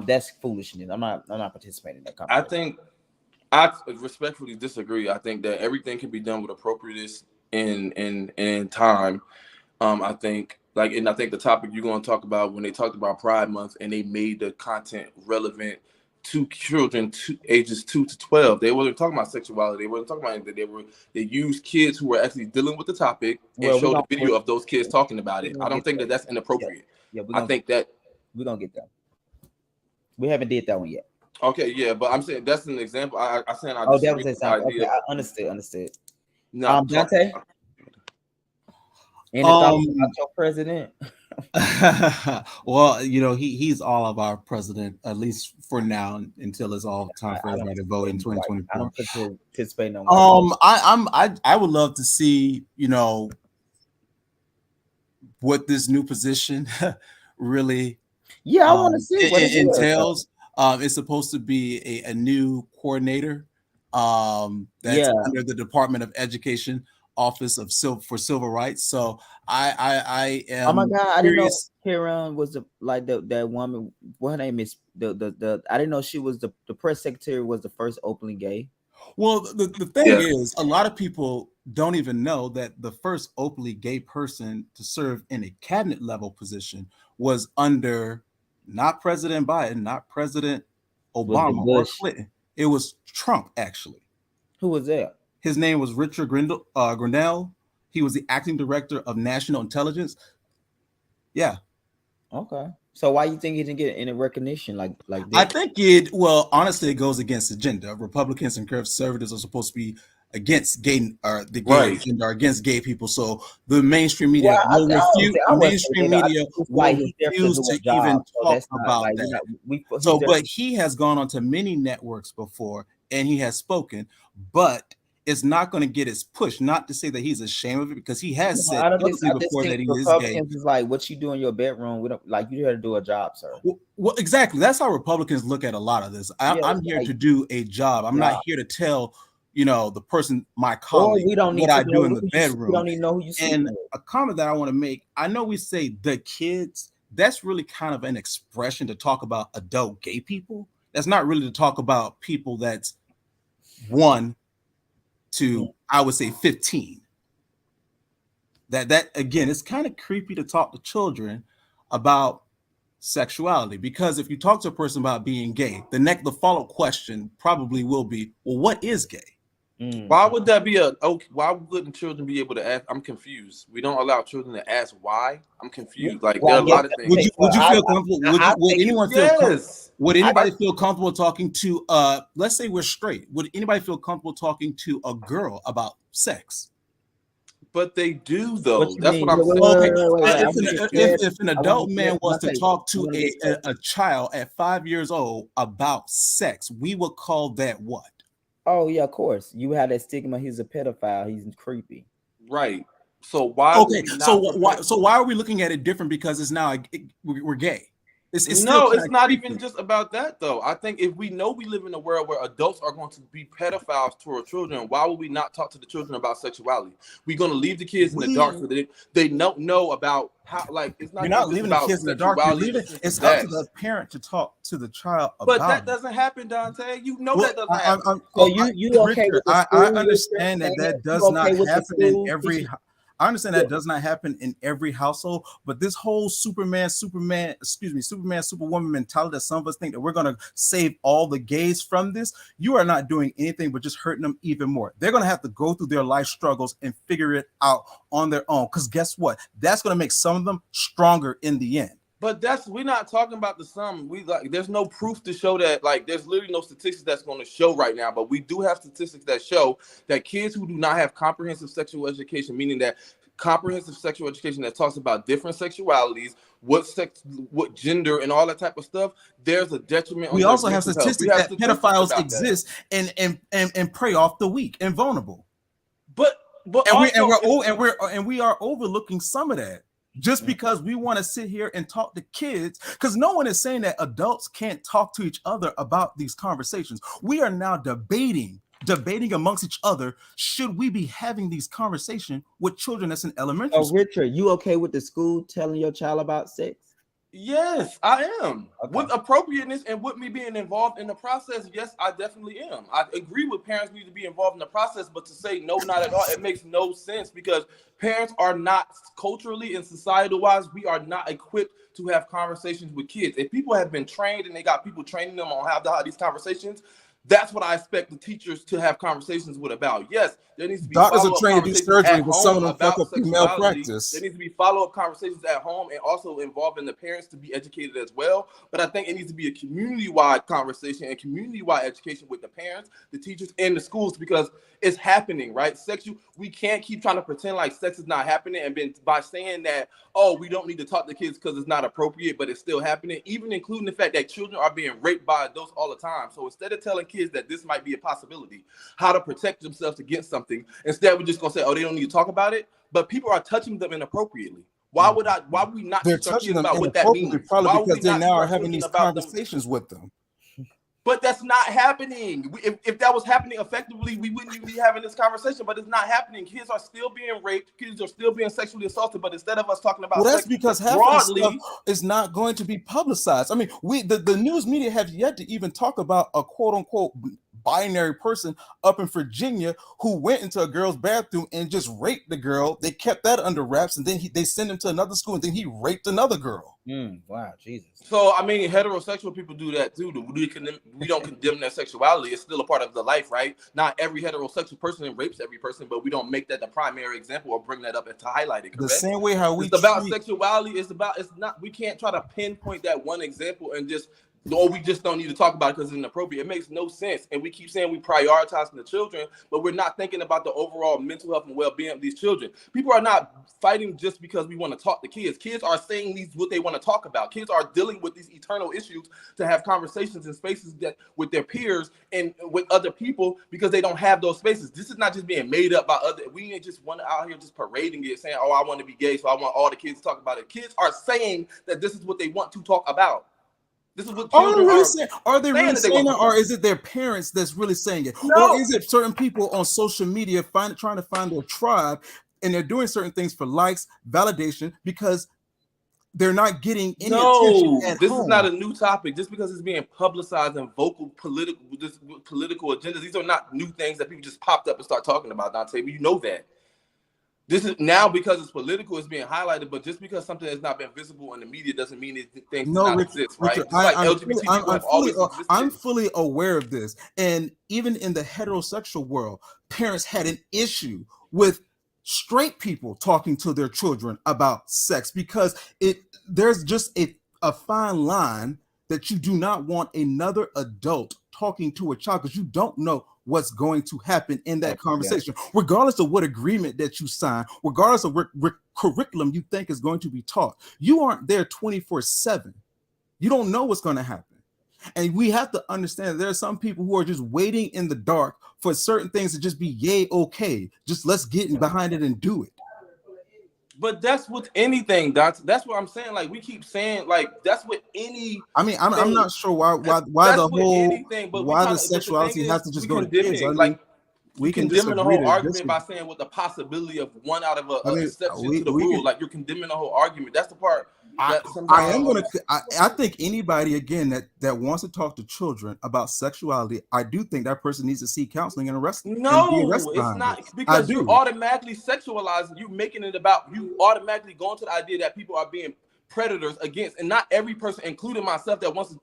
that's foolishness. I'm not participating in that conversation. I respectfully disagree. I think that everything can be done with appropriateness in time. I think the topic you're going to talk about, when they talked about Pride Month and they made the content relevant to children ages 2 to 12, they wasn't talking about sexuality. They wasn't talking about anything. They used kids who were actually dealing with the topic and showed the video of those kids talking about it. I don't think that that's inappropriate. I think that we're gonna get that. We haven't did that one yet. Okay, yeah, but I'm saying that's an example. I said that was an example. Okay, I understood. No, Dante. Any thoughts about your president? Well, he's all of our president, at least for now, until it's all time for everybody to vote in 2024. I don't participate no more. I would love to see, what this new position really I want to see what it entails. It's supposed to be a new coordinator that's under the Department of Education Office of Civil Rights. So I am. Oh my God! I didn't know Karen was that woman. What her name is? The I didn't know she was the press secretary was the first openly gay. Well, the thing is, a lot of people don't even know that the first openly gay person to serve in a cabinet level position was under not President Biden, not President Obama or Clinton. It was Trump, actually. Who was that? His name was Richard Grenell. He was the acting director of national intelligence. Yeah. Okay. So why you think he didn't get any recognition like this? I think honestly, it goes against the agenda. Republicans and conservatives are supposed to be against gay or the gay agenda, or against gay people. So the mainstream media will refuse to even talk about that. But he has gone on to many networks before and he has spoken, but it's not going to get his push. Not to say that he's ashamed of it, because he has said before that he is gay. Is like, what you do in your bedroom? We don't like you here to do a job, sir. Well, exactly. That's how Republicans look at a lot of this. I'm here to do a job. I'm not here to tell the person, my colleague, what I do in the bedroom. We don't even know who you see. And a comment that I want to make: I know we say the kids. That's really kind of an expression to talk about adult gay people. That's not really to talk about people that's 1 to, I would say, 15. That again, it's kind of creepy to talk to children about sexuality, because if you talk to a person about being gay, the follow-up question probably will be, well, what is gay? Why would that be why wouldn't children be able to ask? I'm confused. We don't allow children to ask why. I'm confused. Like, there are a lot of things. Would you feel comfortable? Would anyone feel comfortable? Would anybody feel comfortable talking to let's say we're straight. Would anybody feel comfortable talking to a girl about sex? But they do, though. That's what I'm saying. If an adult man was to talk to a child at 5 years old about sex, we would call that what? Oh yeah, of course. You had that stigma. He's a pedophile. He's creepy. Right. So why? Okay. So why are we looking at it different? Because it's now we're gay. It's not even just about that, though. I think if we know we live in a world where adults are going to be pedophiles toward children, why would we not talk to the children about sexuality? We're going to leave the kids in the dark so they don't know about how. Like, it's not. You're not leaving the kids in the dark. It's up to the parent to talk to the child about. But that doesn't happen, Dante. You know that doesn't happen. So you okay with the I understand that does not happen in every. I understand that does not happen in every household, but this whole Superman, Superwoman mentality that some of us think that we're going to save all the gays from this, you are not doing anything but just hurting them even more. They're going to have to go through their life struggles and figure it out on their own. Because guess what? That's going to make some of them stronger in the end. But we're not talking about the sum. There's no proof to show that. Like, there's literally no statistics that's going to show right now. But we do have statistics that show that kids who do not have comprehensive sexual education, meaning that comprehensive sexual education that talks about different sexualities, what sex, what gender, and all that type of stuff, there's a detriment. We also have statistics that pedophiles exist and prey off the weak and vulnerable. But we are overlooking some of that. Just because we want to sit here and talk to kids, because no one is saying that adults can't talk to each other about these conversations. We are now debating amongst each other. Should we be having these conversations with children that's in elementary school? Richard, you okay with the school telling your child about sex? Yes, I am. Okay. With appropriateness and with me being involved in the process, yes, I definitely am. I agree with parents need to be involved in the process, but to say no, not at all, it makes no sense because parents are not culturally and societal-wise, we are not equipped to have conversations with kids. If people have been trained and they got people training them on how to have these conversations, that's what I expect the teachers to have conversations with about. Yes, there needs to be doctors are trained to do surgery, but some of them fuck up female practice. There needs to be follow-up conversations at home and also involving the parents to be educated as well. But I think it needs to be a community-wide conversation and community-wide education with the parents, the teachers, and the schools because it's happening, right? We can't keep trying to pretend like sex is not happening and by saying that, oh, we don't need to talk to kids because it's not appropriate, but it's still happening, even including the fact that children are being raped by adults all the time. So instead of telling kids that this might be a possibility, how to protect themselves against something, instead we're just going to say, oh, they don't need to talk about it, but people are touching them inappropriately. Why would we not? They're touching them about what that means? Probably because they now are having these conversations with them. But that's not happening. If that was happening effectively, we wouldn't even be having this conversation. But it's not happening. Kids are still being raped. Kids are still being sexually assaulted. But instead of us talking about that's because half of the stuff is not going to be publicized. I mean, the news media have yet to even talk about a quote unquote binary person up in Virginia who went into a girl's bathroom and just raped the girl. They kept that under wraps, and then they sent him to another school, and then he raped another girl. Wow, Jesus. So I mean, heterosexual people do that too. We don't condemn their sexuality. It's still a part of the life, right? Not every heterosexual person rapes every person, but we don't make that the primary example or bring that up and to highlight it. Correct? The same way how we about sexuality. It's not. We can't try to pinpoint that one example and just. Or we just don't need to talk about it because it's inappropriate. It makes no sense. And we keep saying we prioritize the children, but we're not thinking about the overall mental health and well-being of these children. People are not fighting just because we want to talk to kids. Kids are saying what they want to talk about. Kids are dealing with these eternal issues to have conversations in spaces that with their peers and with other people because they don't have those spaces. This is not just being made up by other. We ain't just one out here just parading it, saying, oh, I want to be gay, so I want all the kids to talk about it. Kids are saying that this is what they want to talk about. This is what are they really saying it, or is it their parents that's really saying it? No. Or is it certain people on social media trying to find their tribe and they're doing certain things for likes, validation, because they're not getting any attention at this home. Is not a new topic. Just because it's being publicized and vocal political agendas, these are not new things that people just popped up and start talking about, Dante. But you know that. This is now because it's political, it's being highlighted, but just because something has not been visible in the media doesn't mean things do not exist, right? I'm fully aware of this. And even in the heterosexual world, parents had an issue with straight people talking to their children about sex because there's just a fine line that you do not want another adult talking to a child because you don't know what's going to happen in that conversation, regardless of what agreement that you sign, regardless of what curriculum you think is going to be taught. You aren't there 24/7. You don't know what's going to happen. And we have to understand that there are some people who are just waiting in the dark for certain things to just be yay, okay. Just let's get behind it and do it. But that's with anything, Dante. That's what I'm saying. Like we keep saying, like that's what any. I mean, I'm not sure why the whole why the sexuality has to just go to kids. I mean, like we condemning the whole argument by saying with the possibility of one out of a exception to the rule. Like you're condemning the whole argument. That's the part I think anybody again that wants to talk to children about sexuality, I do think that person needs to seek counseling and arrest. No, it's not, because you're automatically sexualizing. You making it about you automatically going to the idea that people are being predators against, and not every person, including myself, that wants to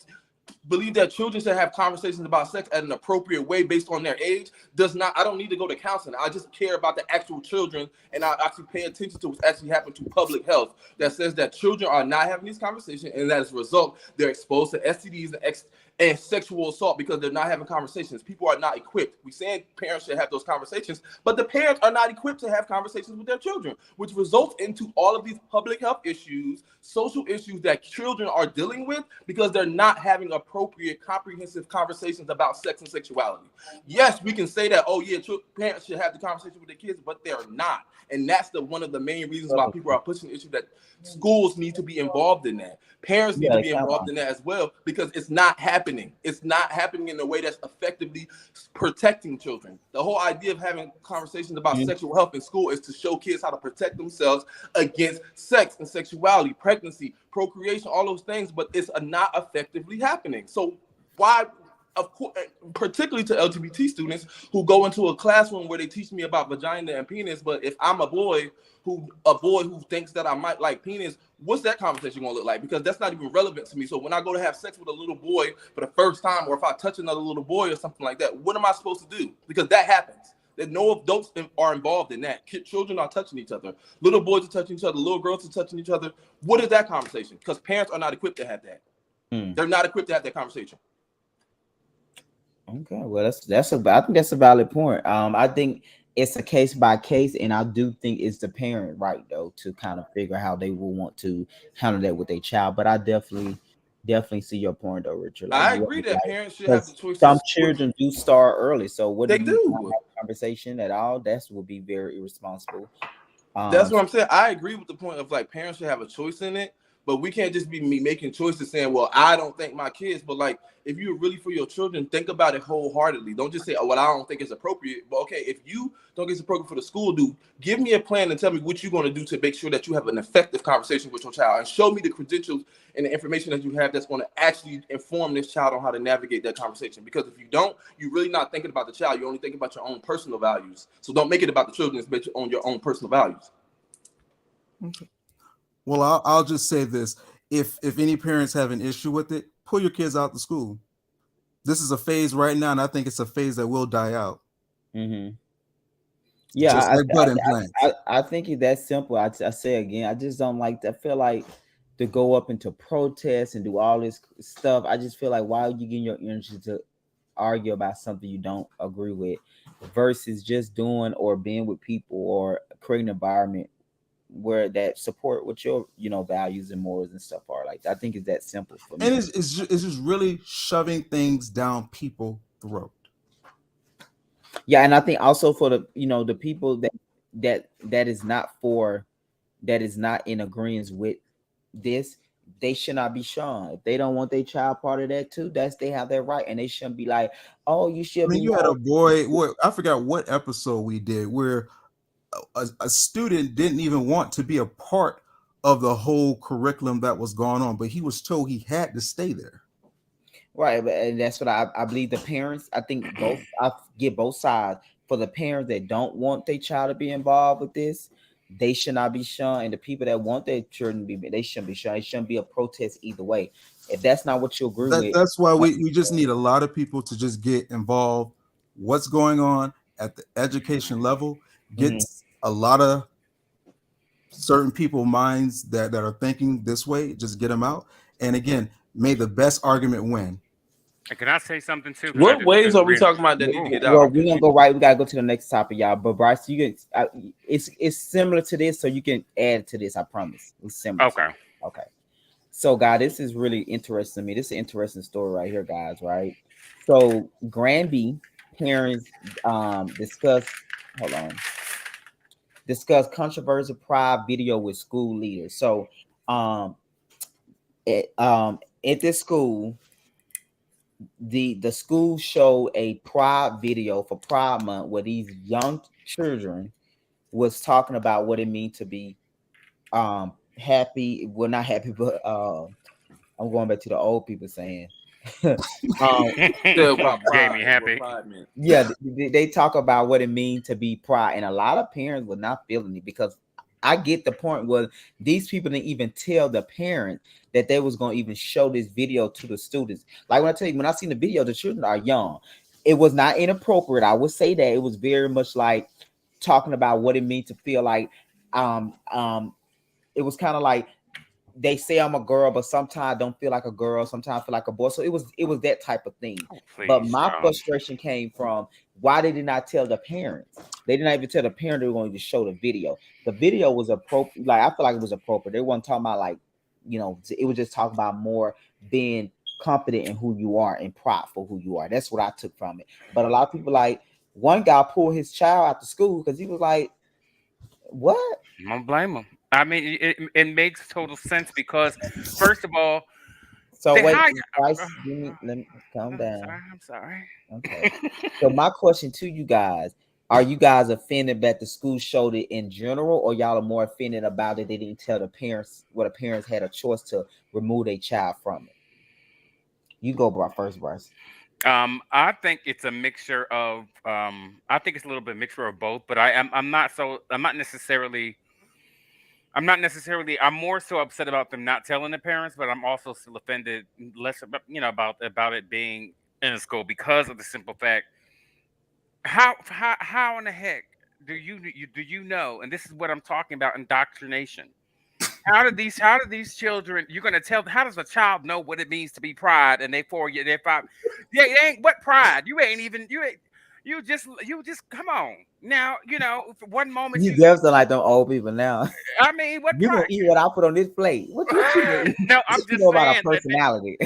believe that children should have conversations about sex at an appropriate way based on their age does not. I don't need to go to counseling. I just care about the actual children, and I actually pay attention to what's actually happening to public health that says that children are not having these conversations, and that as a result they're exposed to STDs and sexual assault because they're not having conversations. People are not equipped. We're saying parents should have those conversations, but the parents are not equipped to have conversations with their children, which results into all of these public health issues, social issues that children are dealing with because they're not having appropriate, comprehensive conversations about sex and sexuality. Yes, we can say that, oh yeah, parents should have the conversation with their kids, but they're not. And that's one of the main reasons why people are pushing the issue that schools need to be involved in that. Parents need to be involved in that as well, because it's not happening. It's not happening in a way that's effectively protecting children. The whole idea of having conversations about sexual health in school is to show kids how to protect themselves against sex and sexuality, pregnancy, procreation, all those things, but it's not effectively happening. So why? Of course, particularly to LGBT students who go into a classroom where they teach me about vagina and penis, but if I'm a boy who thinks that I might like penis, what's that conversation gonna look like? Because that's not even relevant to me. So when I go to have sex with a little boy for the first time, or if I touch another little boy or something like that, what am I supposed to do? Because that happens. That no adults are involved in that. Children are touching each other. Little boys are touching each other. Little girls are touching each other. What is that conversation? Because parents are not equipped to have that. They're not equipped to have that conversation. Okay, well, I think that's a valid point. I think it's a case by case, and I do think it's the parent right though to kind of figure how they will want to handle that with their child. But I definitely see your point though, Richard. Like, I agree that parents should have the choice. Some children do start early, so what they do you have a conversation at all? That would be very irresponsible. That's what I'm saying. I agree with the point of like parents should have a choice in it. But we can't just be making choices saying, well, I don't think my kids, but like, if you're really for your children, think about it wholeheartedly. Don't just say, oh, well, I don't think it's appropriate. But okay, if you don't think it's appropriate for the school, give me a plan and tell me what you're going to do to make sure that you have an effective conversation with your child, and show me the credentials and the information that you have that's going to actually inform this child on how to navigate that conversation. Because if you don't, you're really not thinking about the child. You're only thinking about your own personal values. So don't make it about the children. It's based on your own personal values. Okay. Well, I'll just say this. If any parents have an issue with it, pull your kids out of school. This is a phase right now, and I think it's a phase that will die out. Mm-hmm. Yeah, I think it's that simple. I say again, I just don't like that. I feel like to go up into protests and do all this stuff. I just feel like, why are you getting your energy to argue about something you don't agree with versus just doing or being with people or creating an environment where that support what your values and morals and stuff are. Like, I think it's that simple for me. And it's just really shoving things down people's throat. Yeah, and I think also for the the people that is not in agreement with this, they should not be shunned. If they don't want their child part of that too, they have that right, and they shouldn't be like, oh, you should. I mean, you had a boy. I forgot what episode we did where a student didn't even want to be a part of the whole curriculum that was going on, but he was told he had to stay there. Right, and that's what I believe. The parents, I think I get both sides. For the parents that don't want their child to be involved with this, they should not be shunned, and the people that want their children to be, they shouldn't be shunned. It shouldn't be a protest either way. If that's not what you agree with, that's why we just need a lot of people to just get involved. What's going on at the education level? Get a lot of certain people minds that are thinking this way, just get them out. And again, may the best argument win. And can I say something too? What ways are we talking about that need to get out? Well, we're gonna go right. We gotta go to the next topic, y'all. But Bryce, you can. It's similar to this, so you can add to this. I promise. It's similar. Okay. So, guys, this is really interesting to me. This is an interesting story right here, guys. Right. So, Granby parents discuss controversial pride video with school leaders. So, at this school, the school showed a pride video for Pride Month where these young children was talking about what it means to be happy. Well, not happy, but I'm going back to the old people saying. Still about Jamie pride, happy. what pride meant. Yeah, they talk about what it means to be pride, and a lot of parents were not feeling it because I get the point where these people didn't even tell the parent that they was going to even show this video to the students. Like when I tell you, when I seen the video, the children are young. It was not inappropriate. I would say that it was very much like talking about what it means to feel like um um it was kind of like they say I'm a girl, but sometimes I don't feel like a girl, sometimes I feel like a boy. So it was that type of thing. But Please, my frustration came from why they did not tell the parents. They did not even tell the parent they were going to show the video. The video was appropriate. Like I feel like it was appropriate. They weren't talking about like, it was just talking about more being confident in who you are and proud for who you are. That's what I took from it. But a lot of people like one guy pulled his child out of school because he was like, what? I don't blame him. I mean, it makes total sense because, first of all, So they wait, hire. Bryce, let me calm down. I'm sorry. Okay. So my question to you guys, are you guys offended that the school showed it in general, or y'all are more offended about it? They didn't tell the parents what the parents had a choice to remove their child from it. You go first, Bryce. I think it's a mixture of. I think it's a little bit mixture of both, but I'm not necessarily. I'm more so upset about them not telling the parents, but I'm also still offended less about about it being in school because of the simple fact how in the heck do you know? And this is what I'm talking about, indoctrination. How do these children? You're gonna tell? How does a child know what it means to be pride? And they're 5. Yeah, it ain't what pride. You ain't even you ain't. You just come on now. For one moment You definitely like them old people now. I mean, what You gonna pride? eat what I put on this plate? What you mean? No, I'm You just know about a saying that personality?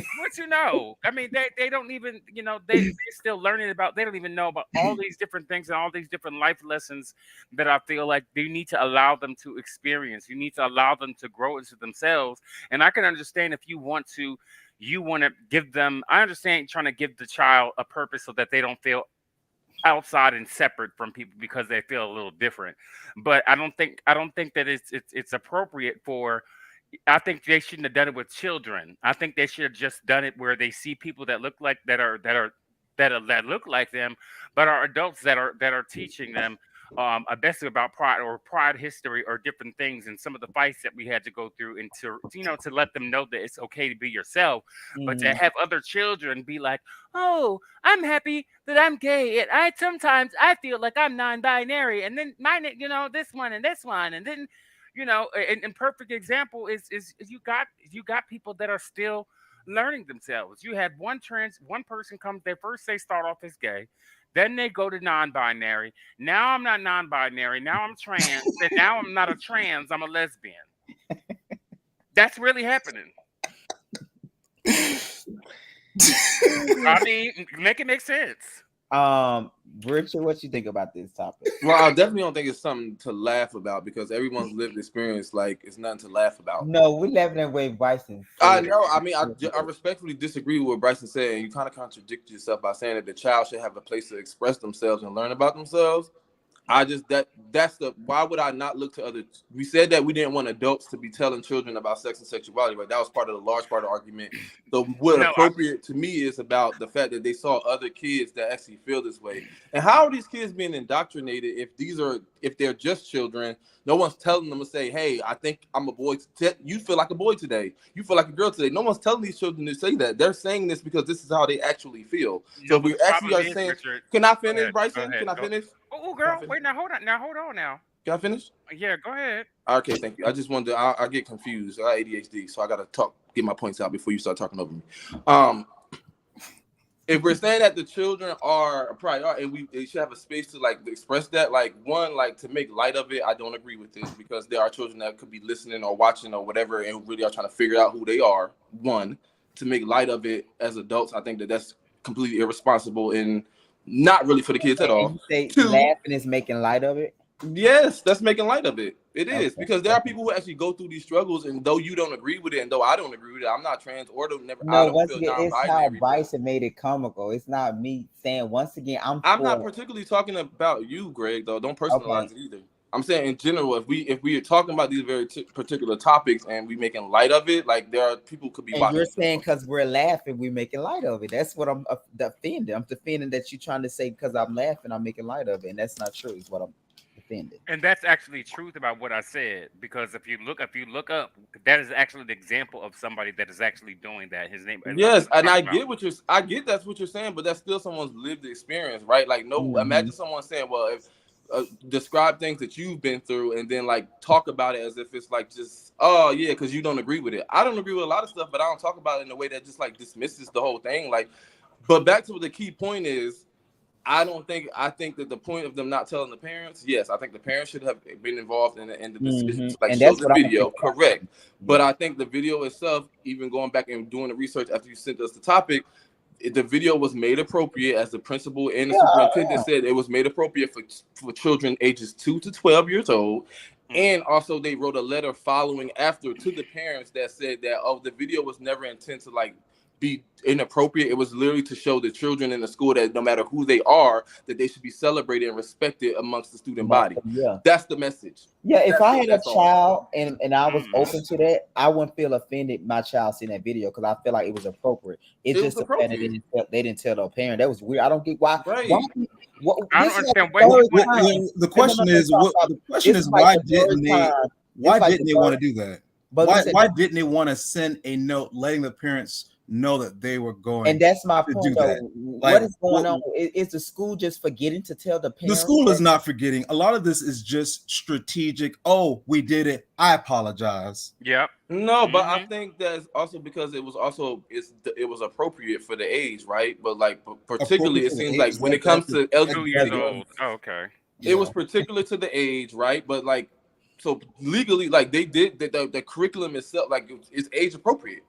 I mean, they don't even, they're still learning about, they don't even know about all these different things and all these different life lessons that I feel like you need to allow them to experience. You need to allow them to grow into themselves. And I can understand if you want to give them, I understand trying to give the child a purpose so that they don't feel outside and separate from people because they feel a little different. But I don't think that it's appropriate for. I think they shouldn't have done it with children. I think they should have just done it where they see people that look like that look like them, but are adults that are teaching them basically about pride or pride history or different things and some of the fights that we had to go through, and to let them know that it's okay to be yourself. But to have other children be like, oh, I'm happy that I'm gay, and sometimes I feel like I'm non-binary, and then mine, this one and this one, and then and perfect example is you got people that are still learning themselves. You had one person comes, they start off as gay, then they go to non-binary. Now I'm not non-binary. Now I'm trans. And now I'm not a trans. I'm a lesbian. That's really happening. I mean, make it make sense. Richard, what you think about this topic? Well, I definitely don't think it's something to laugh about because everyone's lived experience, like it's nothing to laugh about. No, we're laughing at way Bryson. I know. I mean, I respectfully disagree with what Bryson said, and you kind of contradict yourself by saying that the child should have a place to express themselves and learn about themselves. Why would I not look to other? We said that we didn't want adults to be telling children about sex and sexuality, right? That was part of the large part of the argument. So appropriate to me is about the fact that they saw other kids that actually feel this way. And how are these kids being indoctrinated if they're just children? No one's telling them to say, hey, I think I'm a boy. You feel like a boy today. You feel like a girl today. No one's telling these children to say that. They're saying this because this is how they actually feel. So if we actually are saying, Richard, can I finish, Bryson? Can I finish? Oh, girl, wait, now hold on now. Can I finish? Yeah, go ahead. Okay, thank you. I just wanted to, I get confused. I got ADHD, so I got to get my points out before you start talking over me. If we're saying that the children are a priority and they should have a space to like express that, like to make light of it, I don't agree with this because there are children that could be listening or watching or whatever and really are trying to figure out who they are. One, to make light of it as adults, I think that's completely irresponsible and not really for the kids at all. You say Two, laughing is making light of it? Yes, that's making light of it. It is because there are people who actually go through these struggles, and though you don't agree with it, and though I don't agree with it, I'm not trans or never. No, once again, it's how Bryson made it comical. It's not me saying. Once again, I'm not particularly talking about you, Greg. Though, don't personalize it either. I'm saying in general, if we are talking about these very particular topics and we making light of it, like there are people could be. And you're saying because we're laughing, we're making light of it. That's what I'm defending. I'm defending that you're trying to say because I'm laughing, I'm making light of it, and that's not true. Is what I'm defending. And that's actually truth about what I said, because if you look up, that is actually the example of somebody that is actually doing that. His name. Yes, and I get that's what you're saying, but that's still someone's lived experience, right? Like, imagine someone saying, "Well, if describe things that you've been through," and then like talk about it as if it's like just, oh yeah, because you don't agree with it. I don't agree with a lot of stuff, but I don't talk about it in a way that just like dismisses the whole thing. Like, but back to what the key point is. I think that the point of them not telling the parents, yes, I think the parents should have been involved in the decision to like show the video, correct. But I think the video itself, even going back and doing the research after you sent us the topic, the video was made appropriate, as the principal and the superintendent said, it was made appropriate for children ages 2 to 12 years old. And also they wrote a letter following after to the parents that said that, the video was never intended to like be inappropriate. It was literally to show the children in the school that no matter who they are, that they should be celebrated and respected amongst the student body. Yeah, that's the message. Yeah, if I had a child and I was open to that, I wouldn't feel offended my child seeing that video because I feel like it was appropriate. It's just the fact that they didn't tell their parent. That was weird. I don't get why. Right. I don't understand. The question is why didn't they want to do that? Why didn't they want to send a note letting the parents know that they were going? And that's my point. What is going on? Is the school just forgetting to tell the parents? The school is not forgetting. A lot of this is just strategic. Oh, we did it. I apologize. Yeah. No, but I think that's also because it was appropriate for the age, right? But like particularly, it seems like when it comes to LGBT, it was particular to the age, right? But like, so legally, like they did the curriculum itself, like it's age appropriate.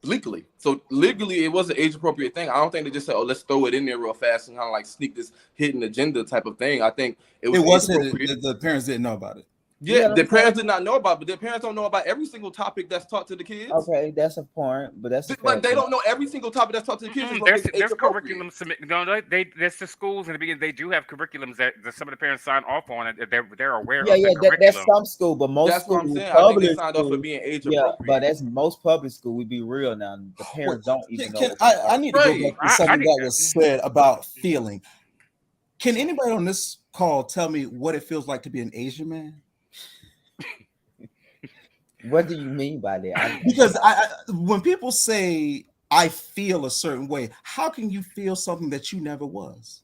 Legally, so legally it was an age appropriate thing. I don't think they just said, "Oh, let's throw it in there real fast and kind of like sneak this hidden agenda type of thing." I think it wasn't. The parents didn't know about it. Yeah, the parents did not know about it, but their parents don't know about every single topic that's taught to the kids. Okay, that's a point, but that's like they don't know every single topic that's taught to the kids. There's curriculum submitted. That's the schools in the beginning. They do have curriculums that some of the parents sign off on it. They're aware of. That's some school, but most schools, what I'm saying. I think they signed off for being age appropriate. But that's most public school. We be real now. The parents don't even know. I need to go back to something that was said about feeling. Can anybody on this call tell me what it feels like to be an Asian man? What do you mean by that? Because when people say I feel a certain way, how can you feel something that you never was?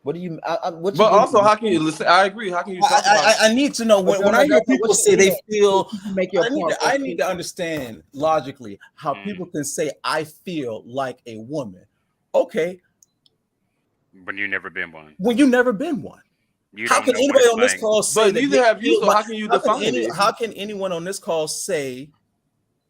What do you? How can you listen? I agree. How can you? I need to know when I hear people say they feel. I need to understand logically how people can say I feel like a woman. Okay. When you've never been one. When you've never been one. How can anybody on this call say that? Neither have you. So how can you define it? How can anyone on this call say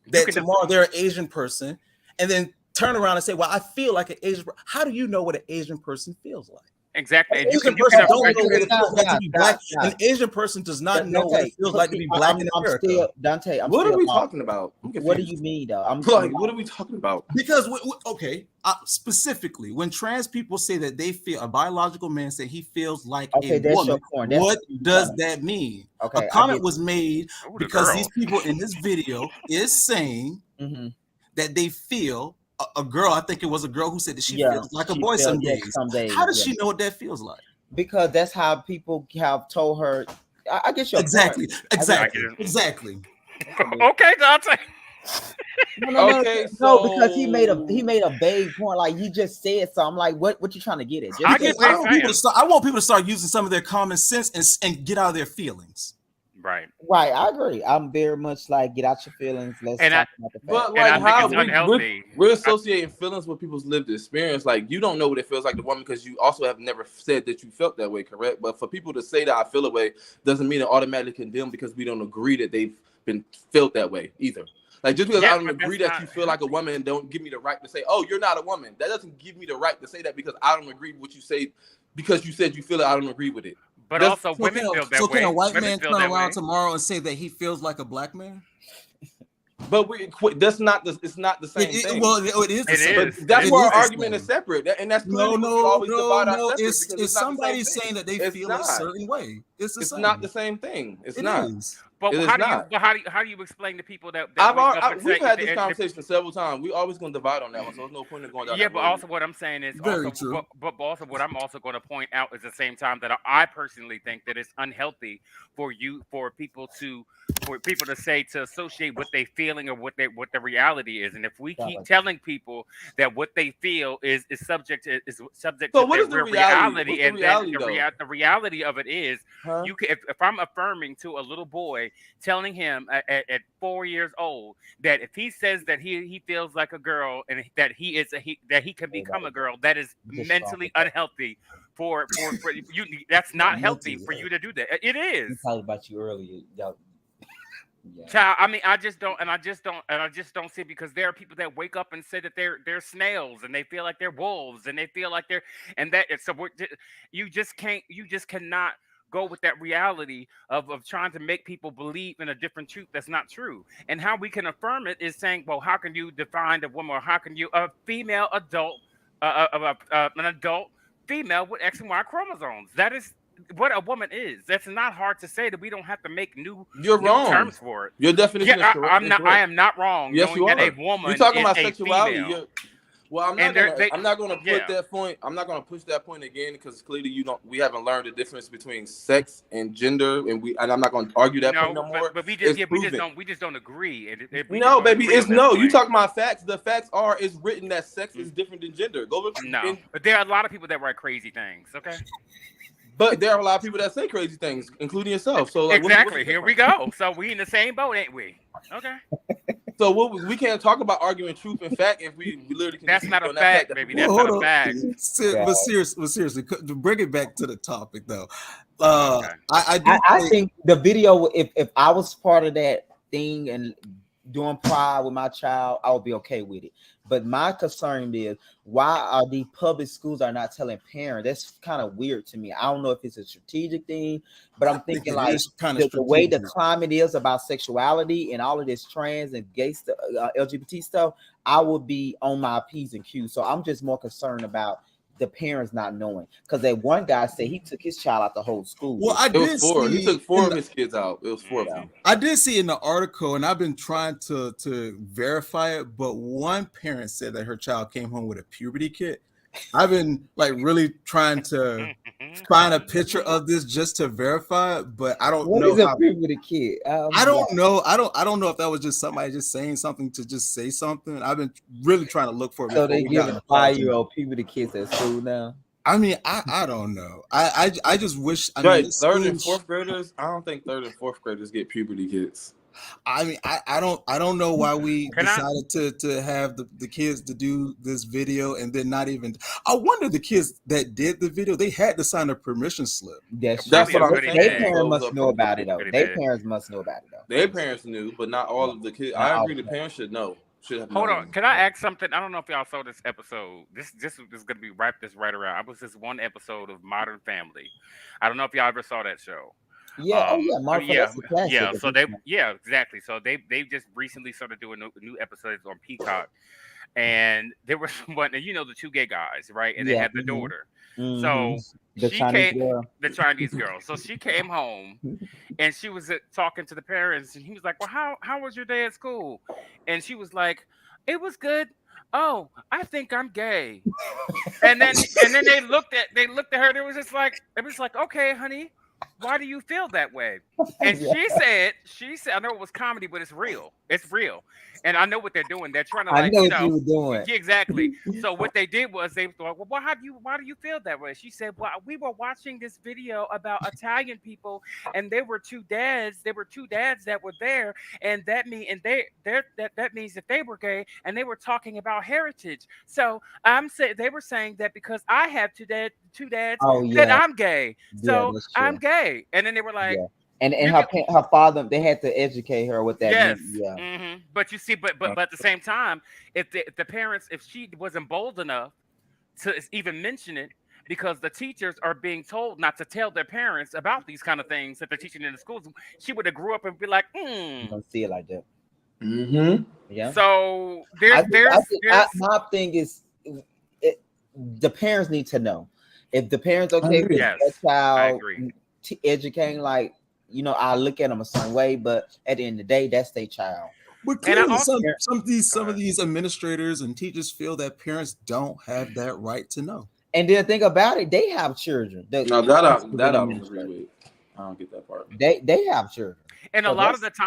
that tomorrow they're an Asian person and then turn around and say, "Well, I feel like an Asian"? How do you know what an Asian person feels like? Exactly. An Asian person don't know what it feels like to be black. An Asian person does not know what it feels like to be black in America. Dante, what are we talking about? What do you mean, though? What are we talking about? Because specifically, when trans people say that they feel, a biological man say he feels like a woman, what does that mean? A comment was made because these people in this video is saying that they feel. A girl, I think it was a girl who said that she feels like a boy some days. How does she know what that feels like? Because that's how people have told her. I guess you're exactly. Okay, Dante. No, because he made a vague point. Like he just said something. Like what you trying to get at? I want people to start using some of their common sense and get out of their feelings. Right. I agree. I'm very much like get out your feelings. Let's talk about the fact. But like we're associating feelings with people's lived experience. Like you don't know what it feels like to woman because you also have never said that you felt that way, correct? But for people to say that I feel a way doesn't mean it automatically condemn because we don't agree that they've been felt that way either. Like just because I don't agree that you feel like a woman, don't give me the right to say, "Oh, you're not a woman." That doesn't give me the right to say that because I don't agree with what you say because you said you feel it. I don't agree with it. But also, women feel that way. So can a white man turn around tomorrow and say that he feels like a black man? But that's not the. It's not the same thing. Well, it is. The It same. is. But that's It where is our the argument is same. separate, and that's clearly No, what we always no, divide our no. separate It's because it's not the somebody same thing. saying that they It's feel not. a certain way. It's the It's same. not the same thing. It's It not. is. But It is how do not. you? But how do you explain to people that wake up and We've say had this conversation several times. We always gonna divide on that one, so there's no point in going down Yeah, that but road. also what I'm saying is Very also, true. but also what I'm also going to point out is the same time that I personally think that it's unhealthy for people to say to associate what they feeling or what the reality is, and if we keep telling people that what they feel is subject to So their what is the real reality? What's the and reality, then though? the reality of it is Huh? you can if I'm affirming to a little boy, telling him at 4 years old that if he says that he feels like a girl and that that he can become a girl, that is mentally unhealthy for you. That's not healthy for you to do that. It We is. talked about you earlier. Y'all. Yeah. Child, I mean, I just don't see it, because there are people that wake up and say that they're snails and they feel like they're wolves and they feel like they're so you just cannot go with that reality of trying to make people believe in a different truth that's not true. And how we can affirm it is saying, well, how can you define a woman, or how can you a female adult an adult female with X and Y chromosomes? That is what a woman is. That's not hard to say, that we don't have to make new wrong. terms for it. Your definition is correct. I'm not. I am not wrong. Yes, knowing you that are. a woman You're talking is about a sexuality. female. Well, And I'm not gonna put yeah. that point. I'm not gonna push that point again because clearly we haven't learned the difference between sex and gender, and I'm not gonna argue that point no more. But we just proven. we just don't agree. No, baby, it's no. You talking about facts? The facts are it's written that sex is different than gender. Go look. No, but there are a lot of people that write crazy things. Okay. But there are a lot of people that say crazy things, including yourself. So like, exactly. Here we go. So we in the same boat, ain't we? Okay. So we can't talk about arguing truth and fact if we literally can. That's not a fact, baby. That's not a fact. But seriously, to bring it back to the topic though, Okay. I think the video, if I was part of that thing and doing pride with my child, I would be okay with it. But my concern is, why are the public schools are not telling parents? That's kind of weird to me. I don't know if it's a strategic thing, but I'm thinking like the way the climate is about sexuality and all of this trans and gay stuff, LGBT stuff, I would be on my P's and Q's. So I'm just more concerned about the parents not knowing, because that one guy said he took his child out the whole school. Well, I did see he took 4 of his kids out. It was 4 of them. I did see in the article, and I've been trying to verify it, but one parent said that her child came home with a puberty kit. I've been like really trying to find a picture of this just to verify it, but I don't know. What is a puberty kid? I don't know. I don't know if that was just somebody just saying something to just say something. I've been really trying to look for it. So they giving 5-year-old puberty kids at school now. I mean, I don't know. I just wish. I mean, mean, 3rd and 4th graders. I don't think 3rd and 4th graders get puberty kits. I mean, I don't know why we decided to have the kids to do this video and then not even. I wonder the kids that did the video, they had to sign a permission slip. That's what I'm saying. Their parents must know about it though. Their parents must know about it though. Their parents knew, but not all of the kids. I agree. The parents should know. Hold on, can I ask something? I don't know if y'all saw this episode. This is gonna be right around. I was this one episode of Modern Family. I don't know if y'all ever saw that show. Yeah, yeah. So exactly. So they just recently started doing new episodes on Peacock, and there was one, and the 2 gay guys, right? And they had the daughter. So the Chinese girl. So she came home, and she was talking to the parents, and he was like, "Well, how was your day at school?" And she was like, "It was good. Oh, I think I'm gay." and then they looked at her. It was like, "Okay, honey, why do you feel that way?" And she said, I know it was comedy, but it's real. It's real. And I know what they're doing. They're trying to I know what you were doing. Yeah, exactly. So what they did was they thought, well, why do you feel that way? She said, well, we were watching this video about Italian people, and there were 2 dads. There were 2 dads that were there, and that means that they were gay, and they were talking about heritage. So they were saying that because I have 2 dads, that I'm gay. So I'm gay. And then they were like. Yeah. And her father, they had to educate her with that. Yes. Yeah. Mm-hmm. But you see, but at the same time, if the parents, if she wasn't bold enough to even mention it, because the teachers are being told not to tell their parents about these kind of things that they're teaching in the schools, she would have grew up and be like, Don't see it like that. Mm-hmm. Yeah. So I there's my thing is, the parents need to know. If the parents I okay agree. with Yes, their I child agree. educating, like, I look at them a certain way, but at the end of the day, that's their child. But And I clearly, also some of these administrators and teachers feel that parents don't have that right to know. And then think about it, they have children. Now that I don't agree with. I don't get that part. They have children. And So a lot of that's-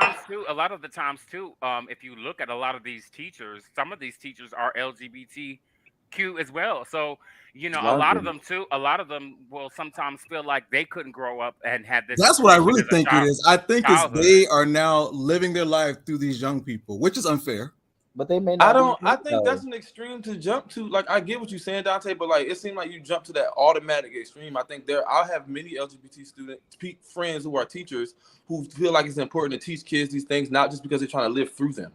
the times too, if you look at a lot of these teachers, some of these teachers are LGBTQ as well. So, a lot of them too, a lot of them will sometimes feel like they couldn't grow up and have this That's what I information really as a think it is. I think it's childhood. they are now living their life through these young people, which is unfair. But they may not. I think that's an extreme to jump to. Like, I get what you're saying, Dante, but like, it seems like you jump to that automatic extreme. I think I have many LGBT friends who are teachers who feel like it's important to teach kids these things, not just because they're trying to live through them.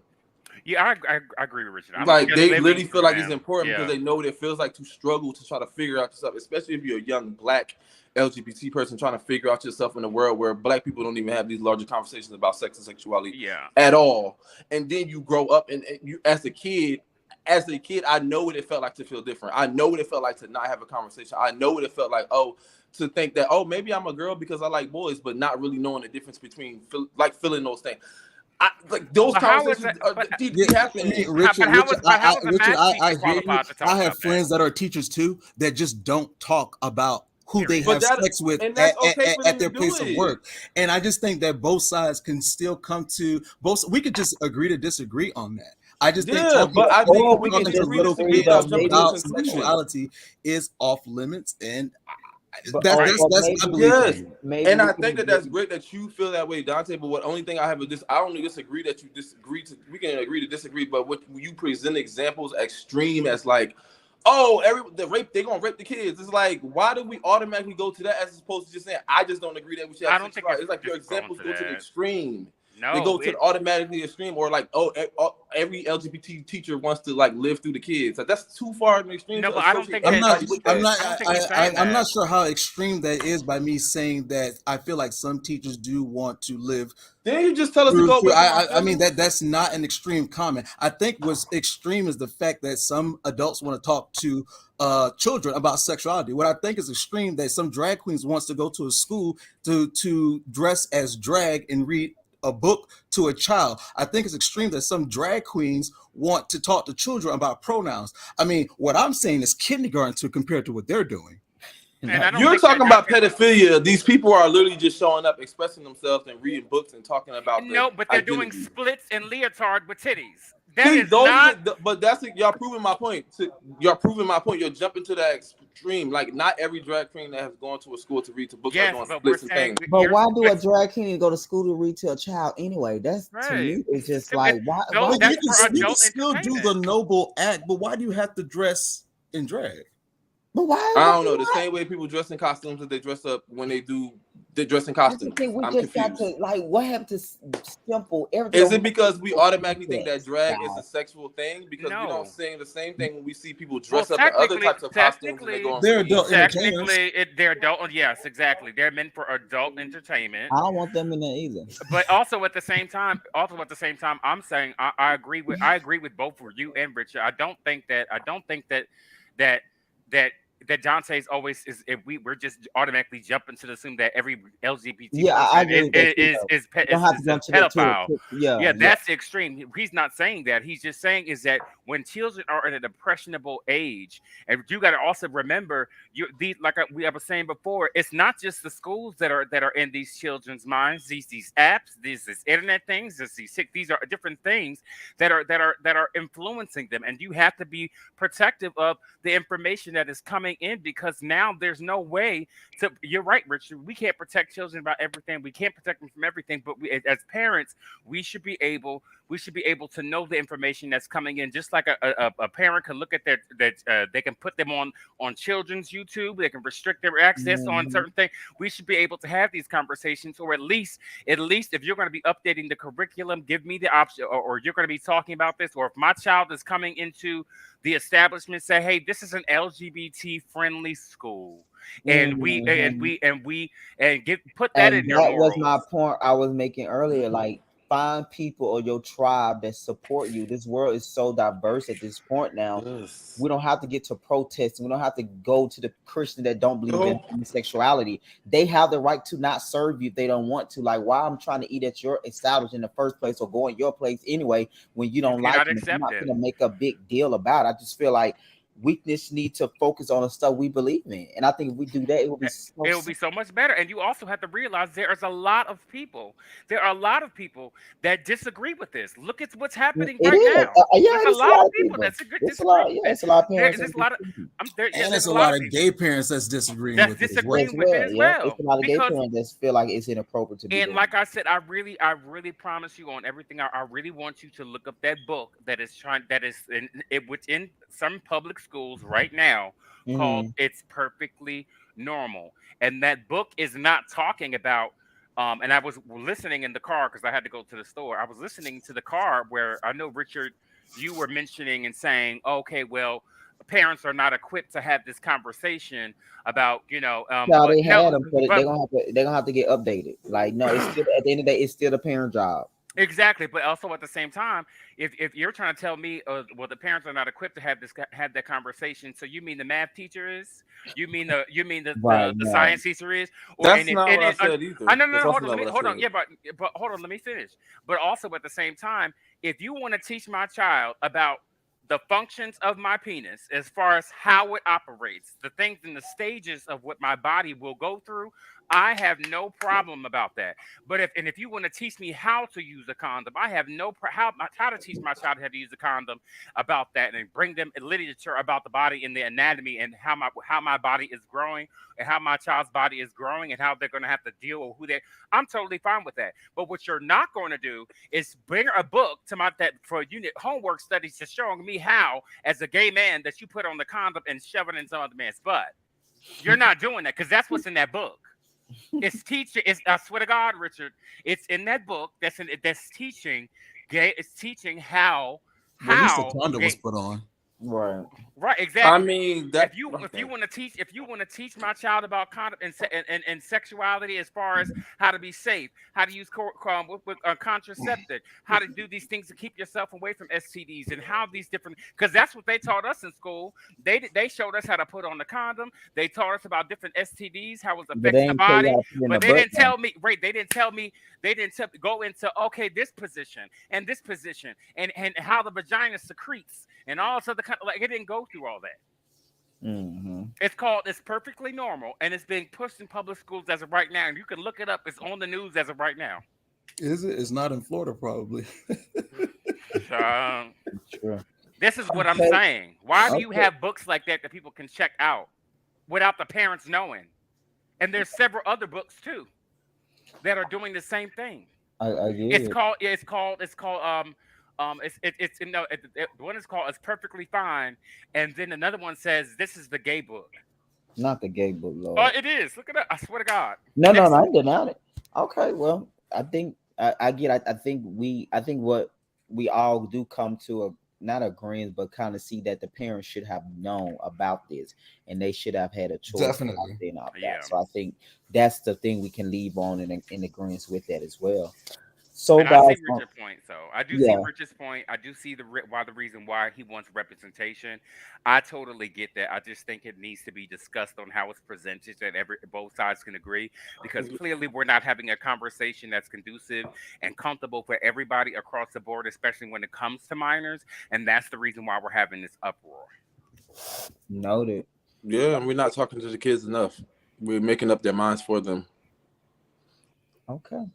Yeah, I agree with Richard. Like, they literally feel like it's important Yeah. because they know what it feels like to struggle to try to figure out yourself, especially if you're a young Black LGBT person trying to figure out yourself in a world where Black people don't even have these larger conversations about sex and sexuality at all. And then you grow up and you, as a kid, I know what it felt like to feel different. I know what it felt like to not have a conversation. I know what it felt like, to think that, maybe I'm a girl because I like boys, but not really knowing the difference between feeling those things. Like those conversations happen. Richard, I hear you. I have friends that are teachers too that just don't talk about who they have sex with at their place of work. And I just think that both sides can still come to we could just agree to disagree on that. I just think talking we can to little kids about sexuality is off limits, and that's I believe. And I think that's great that you feel that way, Dante. But what only thing I have is I only disagree that you disagree to. We can agree to disagree, but what you present examples extreme as like, they're gonna rape the kids. It's like, why do we automatically go to that as opposed to just saying I just don't agree that we should have I don't think it's like your examples go to the extreme. No, they go to the automatically extreme, or like, every LGBT teacher wants to like live through the kids. Like, that's too far in the extreme. No, but I don't think I'm not sure how extreme that is by me saying that I feel like some teachers do want to live. Then you just tell us to go. I mean that's not an extreme comment. I think what's extreme is the fact that some adults want to talk to children about sexuality. What I think is extreme that some drag queens wants to go to a school to dress as drag and read a book to a child. I think it's extreme that some drag queens want to talk to children about pronouns. I mean, what I'm saying is kindergarten compared to what they're doing. You're talking about pedophilia. These people are literally just showing up, expressing themselves, and reading books and talking about. But they're doing splits and leotard with titties. But that's y'all proving my point. Y'all proving my point. You're jumping to that extreme. Like, not every drag queen that has gone to a school to read to books are doing splits and things. But why do a drag queen go to school to read to a child anyway? That's to me, it's just like why? You can still do the noble act, but why do you have to dress in drag? But why? I don't know. The same way people dress in costumes that they dress up when they dress in costumes. I'm just got to like, what happened to simple everything? Is it because we automatically think that drag is a sexual thing? Because we don't say the same thing when we see people dress up in other types of costumes. They're adult entertainers. They're adult. Yes, exactly. They're meant for adult entertainment. I don't want them in there either. But also at the same time, I'm saying I agree with both of you and Richard. I don't think that Dante's always is. If we're just automatically jumping to assume that every LGBT is pedophile. That's extreme. He's not saying that. He's just saying is that when children are at an impressionable age, and you got to also remember, we were saying before, it's not just the schools that are in these children's minds. These apps, these internet things, these are different things that are influencing them, and you have to be protective of the information that is coming in, because now there's no way to. You're right, Richard. We can't protect children about everything. We can't protect them from everything. But as parents, we should be able to know the information that's coming in. Just like a parent can look at they can put them on children's YouTube. They can restrict their access on certain things. We should be able to have these conversations, or at least if you're going to be updating the curriculum, give me the option, or you're going to be talking about this, or if my child is coming into the establishment, say, hey, this is an LGBT friendly school, and put that in there. That was my point I was making earlier. Like, find people or your tribe that support you. This world is so diverse at this point now. Yes. We don't have to get to protesting. We don't have to go to the Christian that don't believe in homosexuality. They have the right to not serve you if they don't want to. Like, why I'm trying to eat at your establishment in the first place or go in your place anyway when you don't like me. I'm not going to make a big deal about it. I just feel like weakness need to focus on the stuff we believe in, and I think if we do that, it will be so much better. And you also have to realize there's a lot of people. There are a lot of people that disagree with this. Look at what's happening right now. There's a lot of people that disagree. It's a lot of parents. There's a lot of, and there's a lot of gay parents that's disagreeing with it as well. It's a lot of gay parents that feel like it's inappropriate to be. And like I said, I really promise you on everything. I really want you to look up that book that is within some public schools right now called "It's Perfectly Normal," and that book is not talking about. And I was listening in the car because I had to go to the store. I was listening to the car where I know, Richard, you were mentioning and saying, okay, well, parents are not equipped to have this conversation about, they had them, but they're gonna have to get updated. Like, no, it's still at the end of the day, it's still the parent job. Exactly, but also at the same time, if you're trying to tell me, well, the parents are not equipped to have that conversation, so you mean the math teacher is? You mean the science teacher is? That's not what I said either. No, hold on. Yeah, but hold on, let me finish. But also at the same time, if you want to teach my child about the functions of my penis, as far as how it operates, the things and the stages of what my body will go through, I have no problem about that. But if you want to teach me how to use a condom, I have how to teach my child how to use a condom about that, and bring them literature about the body and the anatomy and how my body is growing and how my child's body is growing and how they're going to have to deal with I'm totally fine with that. But what you're not going to do is bring a book to for unit homework studies to showing me how, as a gay man, that you put on the condom and shove it in some other man's butt. You're not doing that because that's what's in that book. It's teaching. I swear to God, Richard, it's in that book that's teaching gay. It's teaching how the condom was put on. Right, exactly. I mean, if you want to teach my child about condom and sexuality, as far as how to be safe, how to use contraceptive, how to do these things to keep yourself away from STDs, and how these different, because that's what they taught us in school. They showed us how to put on the condom. They taught us about different STDs, how it affects the body, but they didn't tell me. Right? They didn't tell me. They didn't go into this position and this position and how the vagina secretes and all this other kind of, like, it didn't go through all that. Mm-hmm. It's Perfectly Normal, and it's being pushed in public schools as of right now. And you can look it up. It's on the news as of right now. Is it? It's not in Florida, probably. Sure. This is what I'm saying. Why do you have books like that people can check out without the parents knowing? And there's several other books too that are doing the same thing. It's called one is called It's Perfectly Fine, and then another one says this is the gay book. Not the gay book, Lord. Oh, it is. Look at that. I swear to God. No, I didn't deny it. Okay, well, I think I think what we all do come to not agreeing, but kind of see that the parents should have known about this, and they should have had a choice. Definitely. Yeah. So I think that's the thing we can leave on in agreement with that as well. So guys, I see Richard's point. So I do see Richard's point. I do see the reason why he wants representation. I totally get that. I just think it needs to be discussed on how it's presented, that both sides can agree, because clearly we're not having a conversation that's conducive and comfortable for everybody across the board, especially when it comes to minors, and that's the reason why we're having this uproar. Noted. Yeah, we're not talking to the kids enough. We're making up their minds for them. Okay.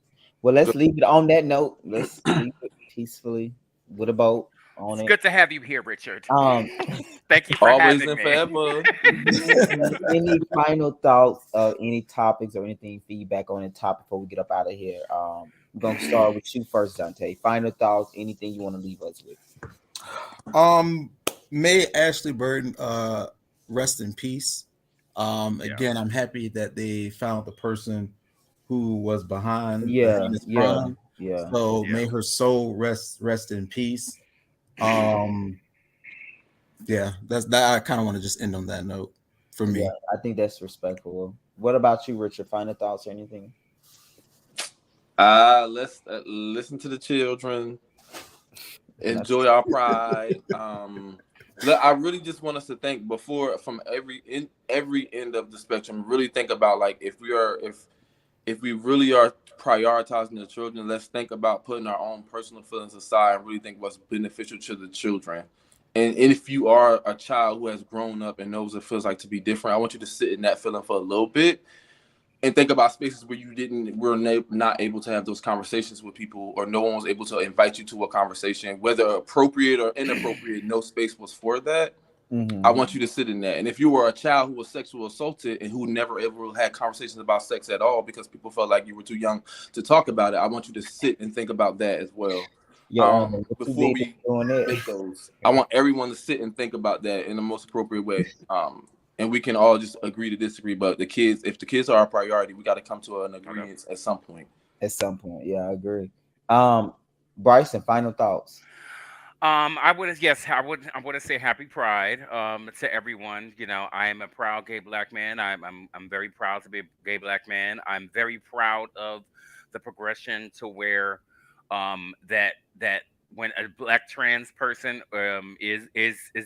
Well, let's leave it on that note. Let's leave it peacefully with a boat on it. It's good to have you here, Richard. Thank you for having me. Forever. Any final thoughts, any topics or anything, feedback on the topic before we get up out of here? We're going to start with you first, Dante. Final thoughts, anything you want to leave us with? May Ashley Burton rest in peace. Again, I'm happy that they found the person who was behind. So may her soul rest in peace. That's that. I kind of want to just end on that note for me. I think that's respectful. What about you, Richard? Final thoughts or anything? Let's listen to the children. Enjoy our pride. I really just want us to think before from every end of the spectrum. Really think about like if we really are prioritizing the children, let's think about putting our own personal feelings aside and really think what's beneficial to the children. And if you are a child who has grown up and knows what it feels like to be different, I want you to sit in that feeling for a little bit and think about spaces where you were not able to have those conversations with people, or no one was able to invite you to a conversation, whether appropriate or inappropriate, no space was for that. I want you to sit in that. And if you were a child who was sexually assaulted and who never ever had conversations about sex at all because people felt like you were too young to talk about it, I want you to sit and think about that as well. Before we make those, I want everyone to sit and think about that in the most appropriate way. And we can all just agree to disagree. But if the kids are our priority, we got to come to an agreement at some point. Yeah, I agree. Bryson, final thoughts. I would say happy Pride to everyone. You know, I am a proud gay black man. I'm very proud to be a gay black man. I'm very proud of the progression to where that when a black trans person is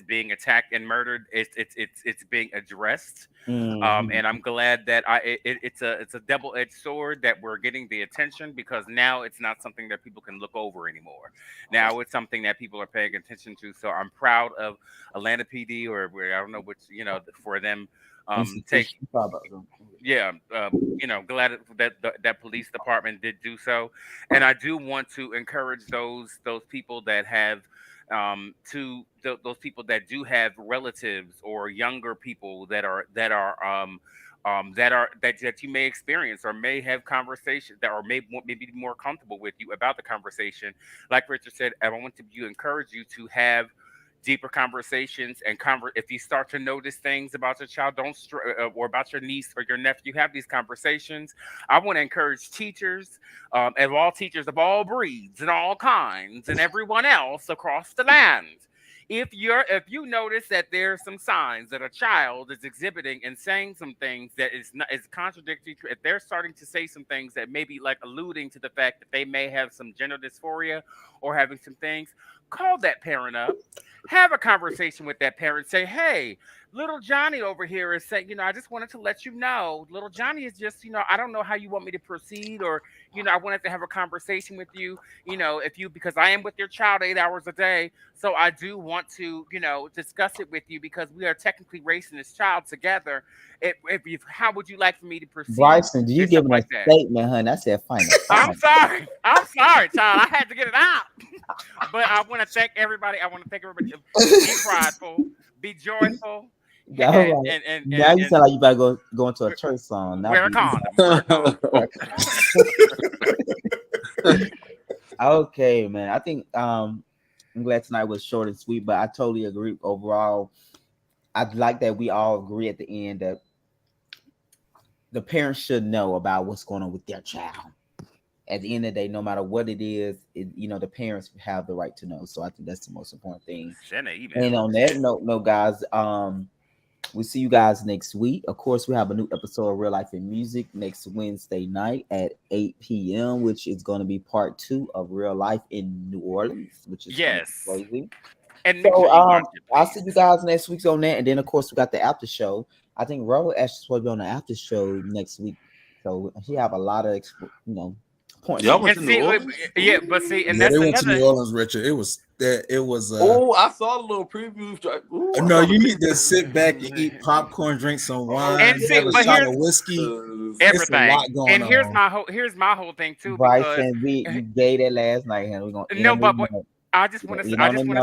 being attacked and murdered, it's being addressed. And I'm glad that it's a double-edged sword that we're getting the attention, because now it's not something that people can look over anymore. Now it's something that people are paying attention to. So I'm proud of Atlanta PD, or I don't know which, for them glad that police department did do so. And I do want to encourage those people that have those people that do have relatives or younger people that you may experience or may have conversations that, or may be more comfortable with you about the conversation. Like Richard said, I want to encourage you to have deeper conversations and if you start to notice things about your child, or about your niece or your nephew, have these conversations. I want to encourage teachers, and all teachers of all breeds and all kinds, and everyone else across the land. If you notice that there's some signs that a child is exhibiting and saying some things that is contradictory, if they're starting to say some things that may be like alluding to the fact that they may have some gender dysphoria or having some things, call that parent up, have a conversation with that parent, say, hey, little Johnny over here is saying, I just wanted to let you know, little Johnny is just, I don't know how you want me to proceed, or, I wanted to have a conversation with you, because I am with your child 8 hours a day. So I do want to, discuss it with you, because we are technically raising this child together. How would you like for me to proceed? Bryson, do you give a statement, honey? I said, fine. I'm sorry, child. I had to get it out. But I want to thank everybody. Be prideful, be joyful. And now you sound like you about to go into a church song. Wear a condom. Okay, man. I think I'm glad tonight was short and sweet, but I totally agree. Overall, I'd like that we all agree at the end that the parents should know about what's going on with their child. At the end of the day, no matter what it is, the parents have the right to know. So I think that's the most important thing. And on that note, guys, we'll see you guys next week. Of course, we have a new episode of Real Life in Music next Wednesday night at 8 p.m., which is going to be part 2 of Real Life in New Orleans, which is crazy. And so I'll see you guys next week on that. And then, of course, we got the after show. I think Ro actually supposed to be on the after show next week. So he have a lot of, points. Y'all went to New Orleans? Yeah, but see, and that's they went to New Orleans, Richard. It was. I saw the little preview. No, you need to sit back and eat popcorn, drink some wine, and have a shot of whiskey. Everything. And here's my whole thing too. Bryson, you gave that last night, and we're gonna I just want to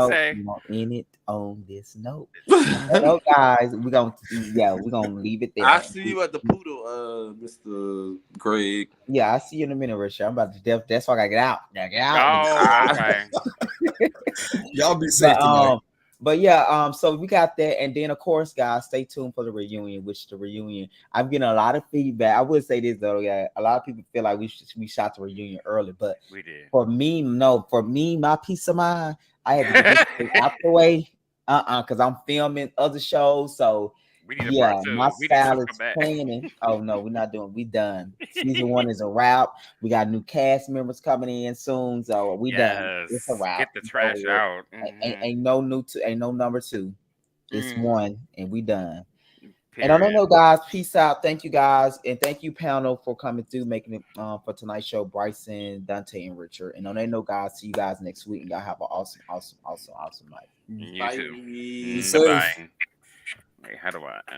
say, in it on this note. Hello, guys. We're gonna leave it there. I see you at the Poodle, Mr. Greg. Yeah, I see you in a minute, Richard. I'm about to that's why I gotta get out. Get out. Oh, okay. Y'all be safe tonight. But yeah, so we got that, and then of course, guys, stay tuned for the reunion. I'm getting a lot of feedback. I would say this though, yeah, a lot of people feel like we shot the reunion early, but we did. For me, my peace of mind, I had to get this out the way, because I'm filming other shows. So We need a Yeah, part two. my We need style to is come back. planning. Oh no, we're not doing. We done. Season 1 is a wrap. We got new cast members coming in soon, so we done. It's a Yes. wrap. Get the It's trash over with. out. Ain't no new two. Ain't no number 2. It's Mm. 1, and we done. Period. And on that note, guys, peace out. Thank you guys, and thank you, Poundle, for coming through, making it for tonight's show. Bryson, Dante, and Richard. And on that note, guys, see you guys next week, and y'all have an awesome night. You Bye. too. Be Bye. safe. Wait, how do I?